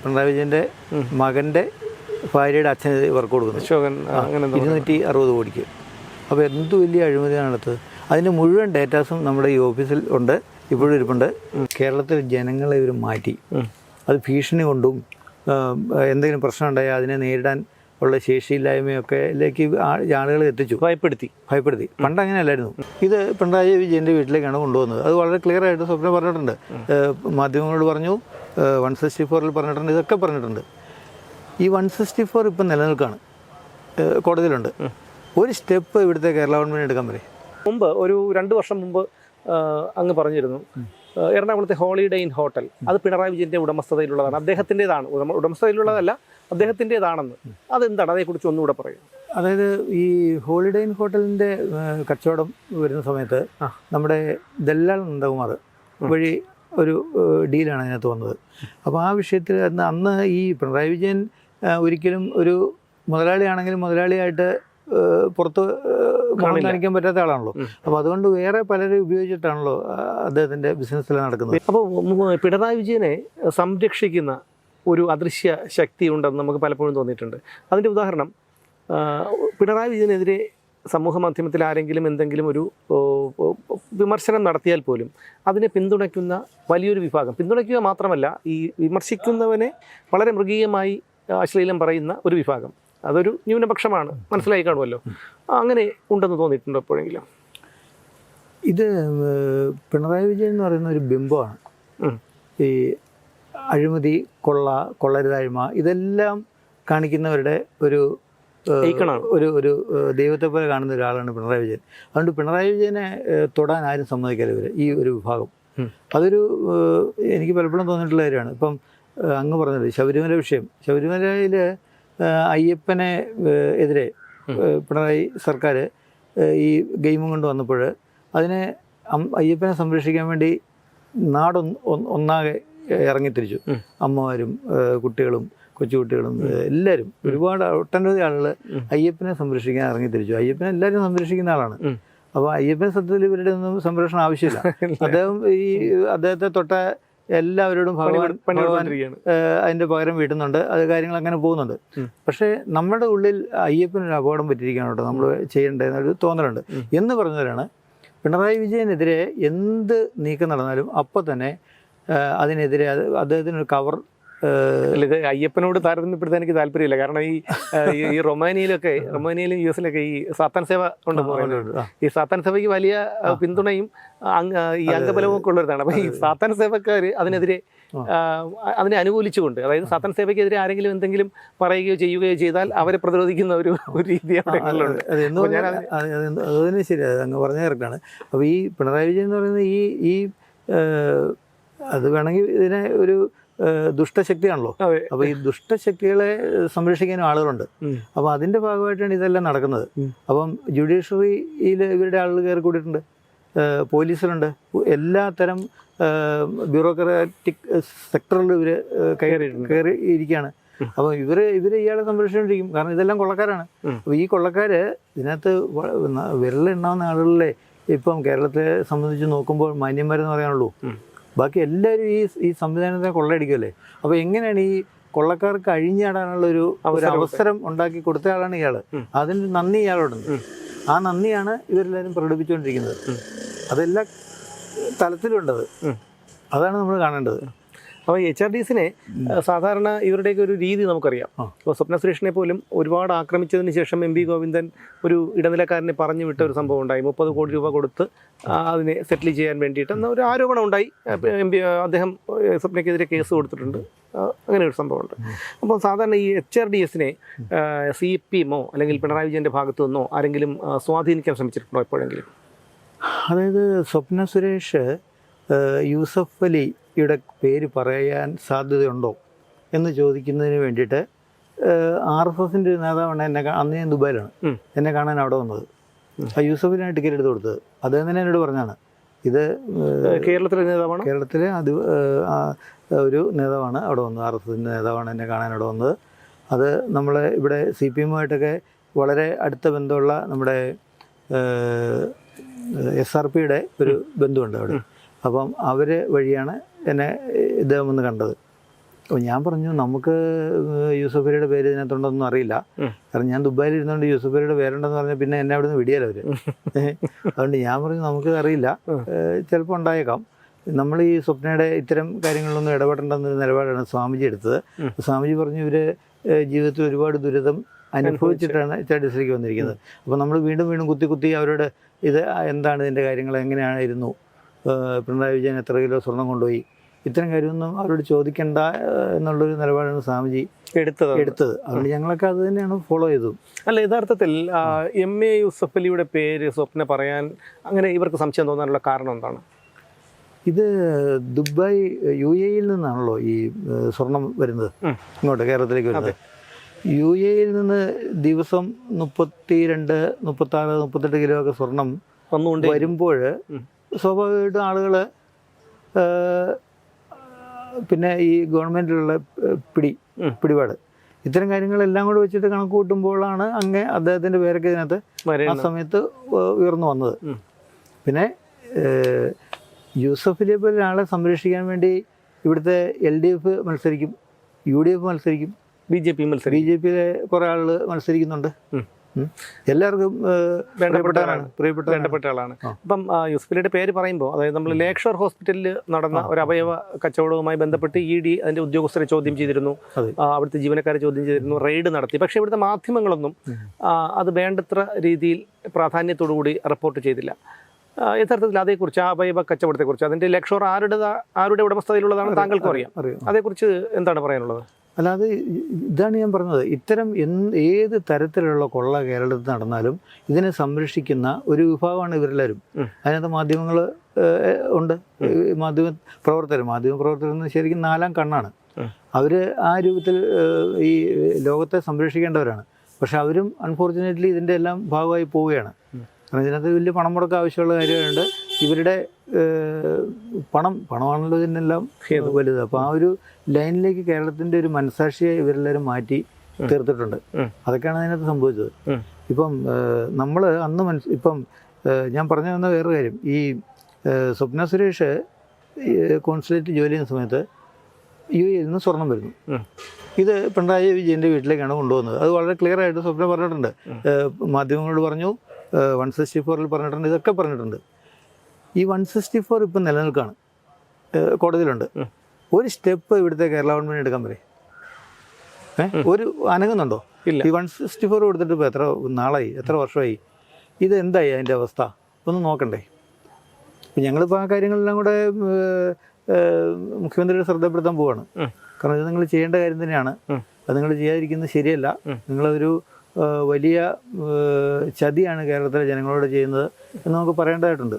പിണറായി വിജയൻ്റെ മകൻ്റെ ഭാര്യയുടെ അച്ഛന് വർക്ക് കൊടുക്കുന്നത് 260 കോടിക്ക്. അപ്പോൾ എന്ത് വലിയ അഴിമതിയാണ് നടത്തത്. അതിൻ്റെ മുഴുവൻ ഡേറ്റാസും നമ്മുടെ ഈ ഓഫീസിൽ ഉണ്ട്, ഇപ്പോഴും ഇരിപ്പുണ്ട്. കേരളത്തിൽ ജനങ്ങളെ ഇവർ മാറ്റി, അത് ഭീഷണി കൊണ്ടും എന്തെങ്കിലും പ്രശ്നം ഉണ്ടായാൽ അതിനെ നേരിടാൻ ഉള്ള ശേഷിയില്ലായ്മയൊക്കെ ആളുകളെ എത്തിച്ചു, ഭയപ്പെടുത്തി. പണ്ട് അങ്ങനെയല്ലായിരുന്നു. ഇത് പിണറായി വിജയൻ്റെ വീട്ടിലേക്കാണ് കൊണ്ടുവന്നത്. അത് വളരെ ക്ലിയർ ആയിട്ട് സ്വപ്നം പറഞ്ഞിട്ടുണ്ട്, മാധ്യമങ്ങളോട് പറഞ്ഞു, 164 പറഞ്ഞിട്ടുണ്ട്, ഇതൊക്കെ പറഞ്ഞിട്ടുണ്ട്. ഈ 164 ഇപ്പം നിലനിൽക്കുകയാണ്, കോടതിയിലുണ്ട്. ഒരു സ്റ്റെപ്പ് ഇവിടുത്തെ കേരള ഗവൺമെൻറ് എടുക്കാൻ പറയും. മുമ്പ് ഒരു 2 വർഷം മുമ്പ് അങ്ങ് പറഞ്ഞിരുന്നു, എറണാകുളത്തെ ഹോളിഡേ ഇൻ ഹോട്ടൽ അത് പിണറായി വിജയൻ്റെ ഉടമസ്ഥതയിലുള്ളതാണ്, അദ്ദേഹത്തിൻ്റെതാണ്, ഉടമസ്ഥതയിലുള്ളതല്ല അദ്ദേഹത്തിൻ്റെതാണെന്ന്. അതെന്താണ്, അതേക്കുറിച്ച് ഒന്നുകൂടെ പറയും. അതായത് ഈ ഹോളിഡേ ഇൻ ഹോട്ടലിൻ്റെ കച്ചവടം വരുന്ന സമയത്ത് നമ്മുടെ ദല്ലാൽ നന്ദകുമാർ വഴി ഒരു ഡീലാണ് അതിനകത്ത് വന്നത്. അപ്പോൾ ആ വിഷയത്തിൽ അന്ന് ഈ പിണറായി വിജയൻ ഒരിക്കലും ഒരു മുതലാളിയാണെങ്കിലും മുതലാളിയായിട്ട് പുറത്ത് കാണിക്കാൻ പറ്റാത്ത ആളാണല്ലോ. അപ്പോൾ അതുകൊണ്ട് വേറെ പലരും ഉപയോഗിച്ചിട്ടാണല്ലോ അദ്ദേഹത്തിൻ്റെ ബിസിനസ്സിൽ നടക്കുന്നത്. അപ്പോൾ പിണറായി വിജയനെ സംരക്ഷിക്കുന്ന ഒരു അദൃശ്യ ശക്തി ഉണ്ടെന്ന് നമുക്ക് പലപ്പോഴും തോന്നിയിട്ടുണ്ട്. അതിൻ്റെ ഉദാഹരണം, പിണറായി വിജയനെതിരെ സമൂഹ മാധ്യമത്തിൽ ആരെങ്കിലും എന്തെങ്കിലും ഒരു വിമർശനം നടത്തിയാൽ പോലും അതിനെ പിന്തുണയ്ക്കുന്ന വലിയൊരു വിഭാഗം, പിന്തുണയ്ക്കുക മാത്രമല്ല ഈ വിമർശിക്കുന്നവനെ വളരെ മൃഗീയമായി അശ്ലീലം പറയുന്ന ഒരു വിഭാഗം, അതൊരു ന്യൂനപക്ഷമാണ്, മനസ്സിലായി കാണുമല്ലോ. അങ്ങനെ ഉണ്ടെന്ന് തോന്നിയിട്ടുണ്ടോ എപ്പോഴെങ്കിലും? ഇത് പിണറായി വിജയൻ എന്ന് പറയുന്ന ഒരു ബിംബമാണ്. ഈ അഴിമതി, കൊള്ളരുതായ്മ ഇതെല്ലാം കാണിക്കുന്നവരുടെ ഒരു ഒരു ദൈവത്തെ പോലെ കാണുന്ന ഒരാളാണ് പിണറായി വിജയൻ. അതുകൊണ്ട് പിണറായി വിജയനെ തൊടാൻ ആരും സമ്മതിക്കില്ല ഇവർ, ഈ ഒരു വിഭാഗം. അതൊരു എനിക്ക് പലപ്പോഴും തോന്നിയിട്ടുള്ള കാര്യമാണ്. ഇപ്പം അങ്ങ് പറഞ്ഞത് ശബരിമല വിഷയം, ശബരിമലയിൽ അയ്യപ്പനെ എതിരെ പിണറായി സർക്കാർ ഈ ഗെയിമും കൊണ്ട് വന്നപ്പോൾ അതിനെ അയ്യപ്പനെ സംരക്ഷിക്കാൻ വേണ്ടി നാടൊന്നാകെ ഇറങ്ങിത്തിരിച്ചു. അമ്മമാരും കുട്ടികളും കൊച്ചുകുട്ടികളും എല്ലാവരും, ഒരുപാട് ഒട്ടനവധി ആളുകൾ അയ്യപ്പനെ സംരക്ഷിക്കാൻ ഇറങ്ങിത്തിരിച്ചു. അയ്യപ്പനെ എല്ലാവരും സംരക്ഷിക്കുന്ന ആളാണ്. അപ്പോൾ അയ്യപ്പനെ സത്യത്തിൽ ഇവരുടെ ഒന്നും സംരക്ഷണം ആവശ്യമില്ല. അദ്ദേഹത്തെ തൊട്ട എല്ലാവരോടും ഭഗവാൻ അതിൻ്റെ പകരം വീട്ടുന്നുണ്ട്, അത് കാര്യങ്ങൾ അങ്ങനെ പോകുന്നുണ്ട്. പക്ഷേ നമ്മുടെ ഉള്ളിൽ അയ്യപ്പനൊരു അപകടം പറ്റിയിരിക്കുകയാണ് കേട്ടോ, നമ്മൾ ചെയ്യേണ്ടതെന്നൊരു തോന്നലുണ്ട് എന്ന് പറഞ്ഞവരാണ്. പിണറായി വിജയനെതിരെ എന്ത് നീക്കം നടന്നാലും അപ്പോൾ തന്നെ അതിനെതിരെ അദ്ദേഹത്തിനൊരു കവർ. ഇത് അയ്യപ്പനോട് താരതമ്യപ്പെടുത്താൻ എനിക്ക് താല്പര്യമില്ല. കാരണം ഈ റൊമാനിയയിലും US-ലൊക്കെ ഈ സാത്താൻ സേവ ഉണ്ടെന്ന് പറയുന്നത്, ഈ സാത്താൻ സേവയ്ക്ക് വലിയ പിന്തുണയും ഈ അംഗബലവും ഒക്കെ ഉള്ളവരാണ്. അപ്പോൾ ഈ സാത്താൻ സേവക്കാർ അതിനെ അനുകൂലിച്ചുകൊണ്ട്, അതായത് സാത്താൻ സേവയ്ക്കെതിരെ ആരെങ്കിലും എന്തെങ്കിലും പറയുകയോ ചെയ്യുകയോ ചെയ്താൽ അവരെ പ്രതിരോധിക്കുന്ന ഒരു രീതിയാണ്. അതിന് ശരി, അങ്ങ് പറഞ്ഞ കറക്റ്റാണ്. അപ്പോൾ ഈ പിണറായി വിജയൻ എന്ന് പറയുന്നത് ഈ അത് വേണമെങ്കിൽ ഇതിനെ ഒരു ദുഷ്ടശക്തിയാണല്ലോ. അപ്പോൾ ഈ ദുഷ്ടശക്തികളെ സംരക്ഷിക്കാനും ആളുകളുണ്ട്. അപ്പോൾ അതിൻ്റെ ഭാഗമായിട്ടാണ് ഇതെല്ലാം നടക്കുന്നത്. അപ്പം ജുഡീഷ്യറിയിൽ ഇവരുടെ ആളുകൾ കയറി കൂടിയിട്ടുണ്ട്, പോലീസിലുണ്ട്, എല്ലാ തരം ബ്യൂറോക്രാറ്റിക് സെക്ടറിൽ ഇവർ കയറി ഇരിക്കുകയാണ്. അപ്പോൾ ഇവർ ഇയാളെ സംരക്ഷിച്ചുകൊണ്ടിരിക്കും, കാരണം ഇതെല്ലാം കൊള്ളക്കാരാണ്. അപ്പോൾ ഈ കൊള്ളക്കാർ ഇതിനകത്ത് വിരലെണ്ണാവുന്ന ആളുകളിലെ ഇപ്പം കേരളത്തെ സംബന്ധിച്ച് നോക്കുമ്പോൾ മാന്യന്മാരെന്ന് പറയാനുള്ളൂ. ബാക്കി എല്ലാവരും ഈ സംവിധാനത്തെ കൊള്ളയടിക്കുമല്ലേ. അപ്പോൾ എങ്ങനെയാണ് ഈ കൊള്ളക്കാർക്ക് അഴിഞ്ഞാടാനുള്ള ഒരു അവസരം ഉണ്ടാക്കി കൊടുത്ത ആളാണ് ഇയാൾ. അതിന് നന്ദി ഇയാളോടുണ്ട്. ആ നന്ദിയാണ് ഇവരെല്ലാവരും പ്രകടിപ്പിച്ചുകൊണ്ടിരിക്കുന്നത്. അതെല്ലാ തലത്തിലുണ്ടത്. അതാണ് നമ്മൾ കാണേണ്ടത്. അപ്പോൾ HRDസിനെ സാധാരണ ഇവരുടെയൊക്കെ ഒരു രീതി നമുക്കറിയാം. ഇപ്പോൾ സ്വപ്ന സുരേഷിനെ പോലും ഒരുപാട് ആക്രമിച്ചതിന് ശേഷം MP ഗോവിന്ദൻ ഒരു ഇടനിലക്കാരനെ പറഞ്ഞു വിട്ട ഒരു സംഭവം ഉണ്ടായി. 30 കോടി രൂപ കൊടുത്ത് അതിനെ സെറ്റിൽ ചെയ്യാൻ വേണ്ടിയിട്ട് ഒരു ആരോപണം ഉണ്ടായി. അദ്ദേഹം സ്വപ്നയ്ക്കെതിരെ കേസ് കൊടുത്തിട്ടുണ്ട്. അങ്ങനെ ഒരു സംഭവമുണ്ട്. അപ്പോൾ സാധാരണ ഈ HRDസിനെ CPMO അല്ലെങ്കിൽ പിണറായി വിജയൻ്റെ ഭാഗത്തു നിന്നോ ആരെങ്കിലും സ്വാധീനിക്കാൻ ശ്രമിച്ചിട്ടുണ്ടോ എപ്പോഴെങ്കിലും? അതായത് സ്വപ്ന സുരേഷ് യൂസഫ് അലിയുടെ പേര് പറയാൻ സാധ്യതയുണ്ടോ എന്ന് ചോദിക്കുന്നതിന് വേണ്ടിയിട്ട് RSSൻ്റെ ഒരു നേതാവാണ് അന്ന് ഞാൻ ദുബായിലാണ്, എന്നെ കാണാൻ അവിടെ വന്നത്. ആ യൂസഫിനാണ് ടിക്കറ്റ് എടുത്ത് കൊടുത്തത്. അദ്ദേഹം തന്നെ എന്നോട് പറഞ്ഞാണ്, ഇത് കേരളത്തിലെ നേതാവാണ്, കേരളത്തിലെ ഒരു നേതാവാണ് അവിടെ വന്നത്, RSSൻ്റെ നേതാവാണ് എന്നെ കാണാൻ അവിടെ വന്നത്. അത് നമ്മളെ ഇവിടെ CPM-ആയിട്ടൊക്കെ വളരെ അടുത്ത ബന്ധമുള്ള നമ്മുടെ SRPയുടെ ഒരു ബന്ധുവുണ്ട് അവിടെ. അപ്പം അവർ വഴിയാണ് എന്നെ ഇദ്ദേഹം വന്ന് കണ്ടത്. അപ്പോൾ ഞാൻ പറഞ്ഞു നമുക്ക് യൂസഫ് അലിയുടെ പേര് ഇതിനകത്തുണ്ടെന്നൊന്നും അറിയില്ല. കാരണം ഞാൻ ദുബായിൽ ഇരുന്നുകൊണ്ട് യൂസഫ് അലിയുടെ പേരുണ്ടെന്ന് പറഞ്ഞാൽ പിന്നെ എന്നെ അവിടെ നിന്ന് വിടിയാലോ അവർ. അതുകൊണ്ട് ഞാൻ പറഞ്ഞു നമുക്ക് അറിയില്ല, ചിലപ്പോൾ ഉണ്ടായേക്കാം. നമ്മൾ ഈ സ്വപ്നയുടെ ഇത്തരം കാര്യങ്ങളിലൊന്നും ഇടപെടേണ്ടെന്നൊരു നിലപാടാണ് സ്വാമിജി എടുത്തത്. സ്വാമിജി പറഞ്ഞു ഇവർ ജീവിതത്തിൽ ഒരുപാട് ദുരിതം അനുഭവിച്ചിട്ടാണ് ചാടിസിലേക്ക് വന്നിരിക്കുന്നത്. അപ്പോൾ നമ്മൾ വീണ്ടും വീണ്ടും കുത്തി അവരോട് ഇത് എന്താണ് ഇതിൻ്റെ കാര്യങ്ങൾ, എങ്ങനെയായിരുന്നു പിണറായി വിജയൻ എത്ര കിലോ സ്വർണം കൊണ്ടുപോയി, ഇത്തരം കാര്യമൊന്നും അവരോട് ചോദിക്കേണ്ട എന്നുള്ളൊരു നിലപാടാണ് സ്വാമിജി എടുത്തത്. അതുകൊണ്ട് ഞങ്ങളൊക്കെ അത് തന്നെയാണ് ഫോളോ ചെയ്തത്. അല്ല, യഥാർത്ഥത്തിൽ MA യൂസഫ് അലിയുടെ പേര് സ്വപ്ന പറയാൻ അങ്ങനെ ഇവർക്ക് സംശയം തോന്നാനുള്ള കാരണം എന്താണ്? ഇത് ദുബായ് UAE നിന്നാണല്ലോ ഈ സ്വർണം വരുന്നത് ഇങ്ങോട്ട് കേരളത്തിലേക്ക് വരുന്നത്. UAE നിന്ന് ദിവസം 32, 36, 38 കിലോ ഒക്കെ സ്വർണം വരുമ്പോൾ സ്വാഭാവികമായിട്ടും ആളുകൾ പിന്നെ ഈ ഗവൺമെൻറ്റിലുള്ള പിടിപാട് ഇത്തരം കാര്യങ്ങളെല്ലാം കൂടെ വെച്ചിട്ട് കണക്ക് കൂട്ടുമ്പോഴാണ് അദ്ദേഹത്തിൻ്റെ പേരൊക്കെ ഇതിനകത്ത് ആ സമയത്ത് ഉയർന്നു വന്നത്. പിന്നെ യൂസഫ് അലിയെ പോലെ ഒരാളെ സംരക്ഷിക്കാൻ വേണ്ടി ഇവിടുത്തെ LDF മത്സരിക്കും, UDF മത്സരിക്കും, BJPയിലെ കുറേ ആളുകൾ മത്സരിക്കുന്നുണ്ട്. എല്ലാവർക്കും വേണ്ടപ്പെട്ട ആളാണ്. അപ്പം യൂസഫ് അലിയുടെ പേര് പറയുമ്പോൾ, അതായത് നമ്മൾ ലേക്ക് ഷോർ ഹോസ്പിറ്റലിൽ നടന്ന ഒരു അവയവ കച്ചവടവുമായി ബന്ധപ്പെട്ട് ED അതിൻ്റെ ഉദ്യോഗസ്ഥരെ ചോദ്യം ചെയ്തിരുന്നു, അവിടുത്തെ ജീവനക്കാരെ ചോദ്യം ചെയ്തിരുന്നു, റെയ്ഡ് നടത്തി. പക്ഷേ ഇവിടുത്തെ മാധ്യമങ്ങളൊന്നും അത് വേണ്ടത്ര രീതിയിൽ പ്രാധാന്യത്തോടുകൂടി റിപ്പോർട്ട് ചെയ്തില്ല. യഥാർത്ഥത്തിൽ അതേക്കുറിച്ച്, ആ അവയവ കച്ചവടത്തെക്കുറിച്ച്, അതിൻ്റെ ലേക്ക് ഷോർ ആരുടെ ഉടമസ്ഥതയിലുള്ളതാണ് താങ്കൾക്കും അറിയാം. അതേക്കുറിച്ച് എന്താണ് പറയാനുള്ളത്? അല്ലാതെ ഇതാണ് ഞാൻ പറഞ്ഞത്, ഇത്തരം ഏത് തരത്തിലുള്ള കൊള്ള കേരളത്തിൽ നടന്നാലും ഇതിനെ സംരക്ഷിക്കുന്ന ഒരു വിഭാഗമാണ് ഇവരെല്ലാവരും. അതിനകത്ത് മാധ്യമങ്ങൾ ഉണ്ട്, മാധ്യമപ്രവർത്തകർ ശരിക്കും 4ാം കണ്ണാണ്. അവർ ആ രൂപത്തിൽ ഈ ലോകത്തെ സംരക്ഷിക്കേണ്ടവരാണ്. പക്ഷെ അവരും അൺഫോർച്ചുനേറ്റ്ലി ഇതിൻ്റെ എല്ലാം ഭാഗമായി പോവുകയാണ്. കാരണം ഇതിനകത്ത് വലിയ പണം മുടക്കം ആവശ്യമുള്ള കാര്യമുണ്ട്. ഇവരുടെ പണമാണല്ലോ ഇതിനെല്ലാം വലുത്. അപ്പോൾ ആ ഒരു ലൈനിലേക്ക് കേരളത്തിൻ്റെ ഒരു മനസാക്ഷിയെ ഇവരെല്ലാവരും മാറ്റി തീർത്തിട്ടുണ്ട്. അതൊക്കെയാണ് അതിനകത്ത് സംഭവിച്ചത്. ഇപ്പം നമ്മൾ അന്ന് ഇപ്പം ഞാൻ പറഞ്ഞു തന്ന വേറൊരു കാര്യം, ഈ സ്വപ്ന സുരേഷ് കോൺസുലേറ്റ് ജോലി ചെയ്യുന്ന സമയത്ത് UAE നിന്ന് സ്വർണം വരുന്നു. ഇത് പിണറായി വിജയൻ്റെ വീട്ടിലേക്കാണ് കൊണ്ടുപോകുന്നത്. അത് വളരെ ക്ലിയർ ആയിട്ട് സ്വപ്ന പറഞ്ഞിട്ടുണ്ട്, മാധ്യമങ്ങളോട് പറഞ്ഞു, 164 പറഞ്ഞിട്ടുണ്ട്, ഇതൊക്കെ പറഞ്ഞിട്ടുണ്ട്. ഈ 164 ഇപ്പം നിലനിൽക്കുകയാണ്, കോടതിയിലുണ്ട്. ഒരു സ്റ്റെപ്പ് ഇവിടുത്തെ കേരള ഗവൺമെൻറ് എടുക്കാൻ പറയും, ഒരു അനങ്ങുന്നുണ്ടോ? ഈ 164 കൊടുത്തിട്ട് ഇപ്പോൾ എത്ര നാളായി, എത്ര വർഷമായി? ഇത് എന്തായി അതിൻ്റെ അവസ്ഥ ഒന്ന് നോക്കണ്ടേ? അപ്പം ഞങ്ങളിപ്പോൾ ആ കാര്യങ്ങളെല്ലാം കൂടെ മുഖ്യമന്ത്രിയുടെ ശ്രദ്ധപ്പെടുത്താൻ പോവാണ്. കാരണം ഇത് നിങ്ങൾ ചെയ്യേണ്ട കാര്യം തന്നെയാണ്. അത് നിങ്ങൾ ചെയ്യാതിരിക്കുന്നത് ശരിയല്ല. നിങ്ങളൊരു വലിയ ചതിയാണ് കേരളത്തിലെ ജനങ്ങളോട് ചെയ്യുന്നത് എന്ന് നമുക്ക് പറയേണ്ടതായിട്ടുണ്ട്.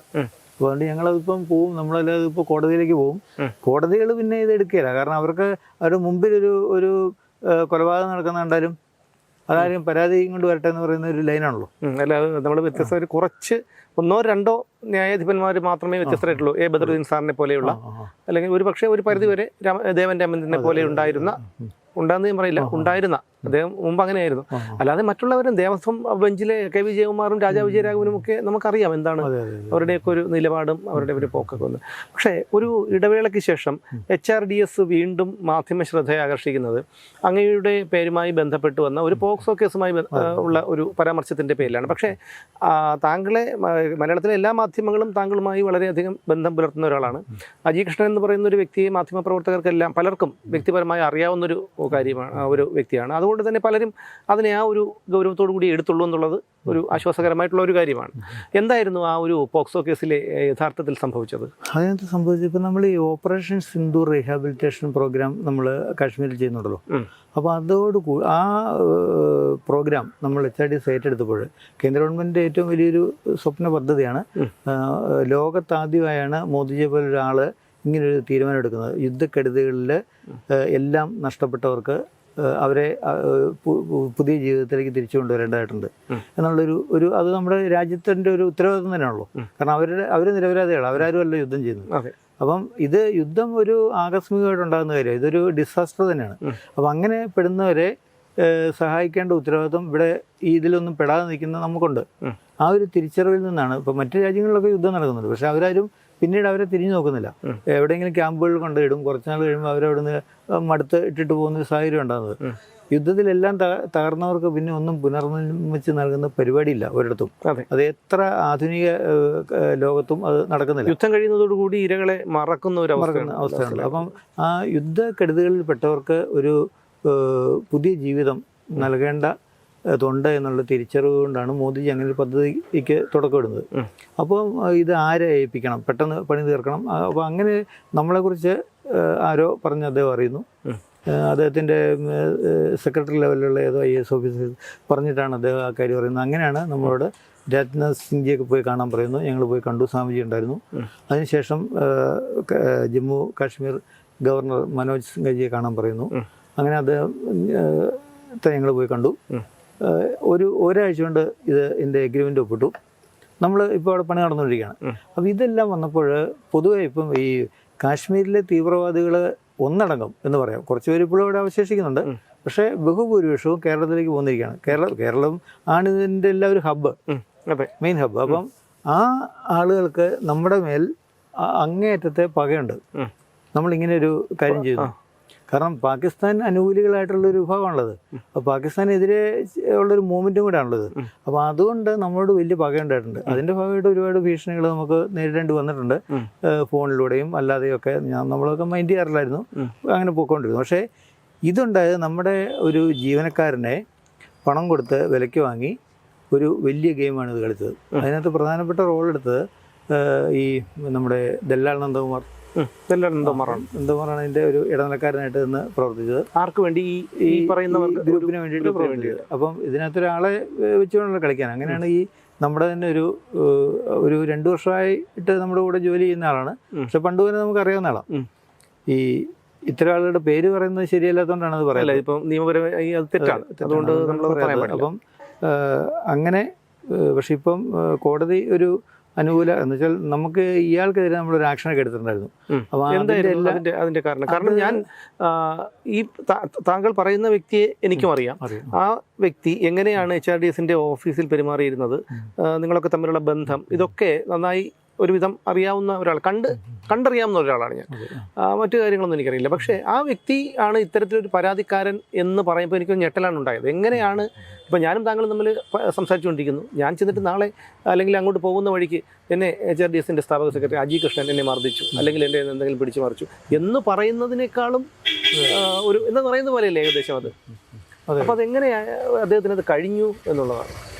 അപ്പോൾ അതുകൊണ്ട് ഞങ്ങളതിപ്പം പോവും, നമ്മളല്ലാതെ ഇപ്പോൾ കോടതിയിലേക്ക് പോവും. കോടതികൾ പിന്നെ ഇത് എടുക്കില്ല. കാരണം അവർക്ക് അവരുടെ മുമ്പിൽ ഒരു കൊലപാതകം നടക്കുന്ന കണ്ടാലും അതാരും പരാതി കൊണ്ട് വരട്ടെ എന്ന് പറയുന്ന ഒരു ലൈനാണല്ലോ. അല്ലാതെ നമ്മൾ വ്യത്യസ്ത കുറച്ച് 1-2 ന്യായാധിപന്മാർ മാത്രമേ വ്യത്യസ്തരായിട്ടുള്ളൂ. ബദറുദ്ദീൻ സാറിനെ പോലെയുള്ള, അല്ലെങ്കിൽ ഒരു പക്ഷേ ഒരു പരിധിവരെ ദേവൻ രാമചന്ദ്രനെ പോലെ ഉണ്ടാകുന്ന ഞാൻ പറയില്ല, ഉണ്ടായിരുന്ന അദ്ദേഹം മുമ്പ് അങ്ങനെയായിരുന്നു. അല്ലാതെ മറ്റുള്ളവരും ദേവസ്വം ബെഞ്ചിലെ KV ജയകുമാറും രാജാ വിജയരാഘവനും ഒക്കെ നമുക്കറിയാം എന്താണ് അവരുടെയൊക്കെ ഒരു നിലപാടും അവരുടെ ഒരു പോക്കൊക്കെ ഒന്ന്. പക്ഷേ ഒരു ഇടവേളയ്ക്ക് ശേഷം HRDS വീണ്ടും മാധ്യമ ശ്രദ്ധയെ ആകർഷിക്കുന്നത് അങ്ങയുടെ പേരുമായി ബന്ധപ്പെട്ട് വന്ന ഒരു പോക്സോ കേസുമായി ഉള്ള ഒരു പരാമർശത്തിൻ്റെ പേരിലാണ്. പക്ഷേ താങ്കളെ മലയാളത്തിലെ എല്ലാ മാധ്യമങ്ങളും താങ്കളുമായി വളരെയധികം ബന്ധം പുലർത്തുന്ന ഒരാളാണ്. അജി കൃഷ്ണൻ എന്ന് പറയുന്ന ഒരു വ്യക്തിയെ മാധ്യമപ്രവർത്തകർക്കെല്ലാം പലർക്കും വ്യക്തിപരമായി അറിയാവുന്നൊരു കാര്യമാണ്, ഒരു വ്യക്തിയാണ്. അതുകൊണ്ട് തന്നെ പലരും അതിനെ ആ ഒരു ഗൗരവത്തോടു കൂടി എടുത്തുള്ളൂ എന്നുള്ളത് ഒരു ആശ്വാസകരമായിട്ടുള്ള ഒരു കാര്യമാണ്. എന്തായിരുന്നു ആ ഒരു പോക്സോ കേസിലെ യഥാർത്ഥത്തിൽ സംഭവിച്ചത്? അതിനകത്ത് സംഭവിച്ചത്, ഇപ്പം നമ്മൾ ഈ ഓപ്പറേഷൻ സിന്ദൂർ റീഹാബിലിറ്റേഷൻ പ്രോഗ്രാം നമ്മൾ കാശ്മീരിൽ ചെയ്യുന്നുണ്ടല്ലോ. അപ്പോൾ അതോടുകൂടി ആ പ്രോഗ്രാം നമ്മൾ HRDS ഏറ്റെടുത്തപ്പോൾ കേന്ദ്ര ഗവൺമെൻറ്റിൻ്റെ ഏറ്റവും വലിയൊരു സ്വപ്ന പദ്ധതിയാണ്. ലോകത്താദ്യമായാണ് മോദിജിയെ പോലെ ഒരാൾ ഇങ്ങനൊരു തീരുമാനം എടുക്കുന്നത്. യുദ്ധക്കെടുതികളിൽ എല്ലാം നഷ്ടപ്പെട്ടവർക്ക് അവരെ പുതിയ ജീവിതത്തിലേക്ക് തിരിച്ചു കൊണ്ടുവരേണ്ടതായിട്ടുണ്ട് എന്നുള്ളൊരു അത് നമ്മുടെ രാജ്യത്തിൻ്റെ ഒരു ഉത്തരവാദിത്വം തന്നെയാണല്ലോ. കാരണം അവർ നിരപരാധികളാണ്, അവരാരും അല്ല യുദ്ധം ചെയ്യുന്നത്. അപ്പം യുദ്ധം ഒരു ആകസ്മികമായിട്ട് ഉണ്ടാകുന്ന കാര്യം, ഇതൊരു ഡിസാസ്റ്റർ തന്നെയാണ്. അപ്പം അങ്ങനെ പെടുന്നവരെ സഹായിക്കേണ്ട ഉത്തരവാദിത്വം ഇവിടെ ഇതിലൊന്നും പെടാതെ നിൽക്കുന്ന നമുക്കുണ്ട്. ആ ഒരു തിരിച്ചറിവിൽ നിന്നാണ്. ഇപ്പം മറ്റു രാജ്യങ്ങളിലൊക്കെ യുദ്ധം നടക്കുന്നുണ്ട്, പക്ഷെ അവരാരും പിന്നീട് അവരെ തിരിഞ്ഞു നോക്കുന്നില്ല. എവിടെയെങ്കിലും ക്യാമ്പുകളിൽ കൊണ്ടിടും. കുറച്ചുനാൾ കഴിയുമ്പോൾ അവരവിടെ നിന്ന് മടുത്ത് ഇട്ടിട്ട് പോകുന്ന ഒരു സാഹചര്യം ഉണ്ടാകുന്നത്. യുദ്ധത്തിലെല്ലാം തകർന്നവർക്ക് പിന്നെ ഒന്നും പുനർനിർമ്മിച്ച് നൽകുന്ന പരിപാടിയില്ല ഒരിടത്തും. അത് എത്ര ആധുനിക ലോകത്തും അത് നടക്കുന്നില്ല. യുദ്ധം കഴിയുന്നതോടുകൂടി ഇരകളെ മറക്കുന്ന ഒരു അവസ്ഥയുണ്ട്. അപ്പം ആ യുദ്ധക്കെടുതികളിൽപ്പെട്ടവർക്ക് ഒരു പുതിയ ജീവിതം നൽകേണ്ടതുണ്ട് എന്നുള്ള തിരിച്ചറിവ് കൊണ്ടാണ് മോദിജി അങ്ങനെ ഒരു പദ്ധതിക്ക് തുടക്കമിടുന്നത്. അപ്പോൾ ഇത് ആരെ ഏൽപ്പിക്കണം, പെട്ടെന്ന് പണി തീർക്കണം. അപ്പോൾ അങ്ങനെ നമ്മളെക്കുറിച്ച് ആരോ പറഞ്ഞ് അദ്ദേഹം അറിയുന്നു. അദ്ദേഹത്തിൻ്റെ സെക്രട്ടറി ലെവലിലുള്ള ഏതോ IAS ഓഫീസർ പറഞ്ഞിട്ടാണ് അദ്ദേഹം ആ കാര്യം പറയുന്നത്. അങ്ങനെയാണ് നമ്മളോട് രാജ്നാഥ് സിംഗ്ജിയൊക്കെ പോയി കാണാൻ പറയുന്നു. ഞങ്ങൾ പോയി കണ്ടു. സ്വാമിജി ഉണ്ടായിരുന്നു. അതിനുശേഷം ജമ്മു കാശ്മീർ ഗവർണർ മനോജ് സിൻഹജിയെ കാണാൻ പറയുന്നു. അങ്ങനെ അദ്ദേഹത്തെ ഞങ്ങൾ പോയി കണ്ടു. ഒരാഴ്ച കൊണ്ട് ഇതിൻ്റെ എഗ്രിമെൻ്റ് ഒപ്പിട്ടു. നമ്മൾ ഇപ്പോൾ അവിടെ പണി നടന്നുകൊണ്ടിരിക്കുകയാണ്. അപ്പോൾ ഇതെല്ലാം വന്നപ്പോൾ പൊതുവെ ഇപ്പം ഈ കാശ്മീരിലെ തീവ്രവാദികൾ ഒന്നടങ്കം എന്ന് പറയാം. കുറച്ച് പേര് ഇപ്പോഴും അവിടെ അവശേഷിക്കുന്നുണ്ട്. പക്ഷേ ബഹുഭൂരിപക്ഷവും കേരളത്തിലേക്ക് പോകുന്നിരിക്കുകയാണ്. കേരളം ആണ് ഇതിൻ്റെ എല്ലാം ഒരു ഹബ്ബ്, മെയിൻ ഹബ്ബ്. അപ്പം ആ ആളുകൾക്ക് നമ്മുടെ മേൽ അങ്ങേയറ്റത്തെ പകയുണ്ട്. നമ്മളിങ്ങനെ ഒരു കാര്യം ചെയ്യുന്നു. കാരണം പാകിസ്ഥാൻ അനുകൂലികളായിട്ടുള്ളൊരു വിഭാഗമാണുള്ളത്. അപ്പോൾ പാകിസ്ഥാനെതിരെ ഉള്ളൊരു മൂവ്മെൻറ്റും കൂടെ ആണുള്ളത്. അപ്പോൾ അതുകൊണ്ട് നമ്മളോട് വലിയ പകയുണ്ടായിട്ടുണ്ട്. അതിൻ്റെ ഭാഗമായിട്ട് ഒരുപാട് ഭീഷണികൾ നമുക്ക് നേരിടേണ്ടി വന്നിട്ടുണ്ട്. ഫോണിലൂടെയും അല്ലാതെയൊക്കെ നമ്മളൊക്കെ മൈൻഡ് ചെയ്യാറില്ലായിരുന്നു. അങ്ങനെ പോയിക്കൊണ്ടിരുന്നു. പക്ഷേ ഇതുണ്ടായത് നമ്മുടെ ഒരു ജീവനക്കാരനെ പണം കൊടുത്ത് വിലയ്ക്ക് വാങ്ങി ഒരു വലിയ ഗെയിമാണ് ഇത് കളിച്ചത്. അതിനകത്ത് പ്രധാനപ്പെട്ട റോൾ എടുത്തത് ഈ നമ്മുടെ ദല്ലാൽ നന്ദകുമാറാണ് ഇതിൻ്റെ ഒരു ഇടനിലക്കാരനായിട്ട് നിന്ന് പ്രവർത്തിച്ചത്. ആർക്ക് വേണ്ടി? ഈ പറയുന്ന ഗ്രൂപ്പിന് വേണ്ടിയിട്ട് പ്രവർത്തിച്ചത്. അപ്പം ഇതിനകത്തൊരാളെ വെച്ചുകൊണ്ടുള്ള കളിക്കാൻ. അങ്ങനെയാണ് ഈ നമ്മുടെ തന്നെ ഒരു 2 വർഷമായിട്ട് നമ്മുടെ കൂടെ ജോലി ചെയ്യുന്ന ആളാണ്. പക്ഷെ പണ്ട് തന്നെ നമുക്ക് അറിയാവുന്ന ആളാണ്. ഈ ഇത്തരം ആളുകളുടെ പേര് പറയുന്നത് ശരിയല്ലാത്തതുകൊണ്ടാണ് അത് പറയുന്നത്. ഇപ്പം നിയമപരമായി അത് തെറ്റാണ്. അതുകൊണ്ട് നമ്മൾ പറയാൻ പാടില്ല. അപ്പം അങ്ങനെ പക്ഷെ ഇപ്പം കോടതി ഒരു അനുകൂല എന്ന് വെച്ചാൽ നമുക്ക് ഇയാൾക്കെതിരെ നമ്മളൊരു ആക്ഷനൊക്കെ എടുത്തിട്ടുണ്ടായിരുന്നു. അപ്പോൾ അതിന്റെ കാരണം ഞാൻ ഈ താങ്കൾ പറയുന്ന വ്യക്തിയെ എനിക്കും അറിയാം. ആ വ്യക്തി എങ്ങനെയാണ് HRDSന്റെ ഓഫീസിൽ പെരുമാറിയിരുന്നത്, നിങ്ങളൊക്കെ തമ്മിലുള്ള ബന്ധം, ഇതൊക്കെ നന്നായി ഒരുവിധം അറിയാവുന്ന ഒരാൾ, കണ്ടറിയാവുന്ന ഒരാളാണ് ഞാൻ. മറ്റു കാര്യങ്ങളൊന്നും എനിക്കറിയില്ല. പക്ഷേ ആ വ്യക്തി ആണ് ഇത്തരത്തിലൊരു പരാതിക്കാരൻ എന്ന് പറയുമ്പോൾ എനിക്കൊരു ഞെട്ടലാണ് ഉണ്ടായത്. എങ്ങനെയാണ് ഇപ്പം ഞാനും താങ്കളും തമ്മിൽ സംസാരിച്ചുകൊണ്ടിരിക്കുന്നു. ഞാൻ ചെന്നിട്ട് നാളെ അല്ലെങ്കിൽ അങ്ങോട്ട് പോകുന്ന വഴിക്ക് എന്നെ HRDSന്റെ സ്ഥാപക സെക്രട്ടറി അജി കൃഷ്ണൻ എന്നെ മർദ്ദിച്ചു, അല്ലെങ്കിൽ എൻ്റെ എന്തെങ്കിലും പിടിച്ചു മറിച്ചു എന്ന് പറയുന്നതിനേക്കാളും ഒരു എന്ന് പറയുന്ന പോലെയല്ലേ ഏകദേശം അത്. അപ്പോൾ അതെങ്ങനെയാണ് അദ്ദേഹത്തിന് അത് കഴിഞ്ഞു എന്നുള്ളതാണ്.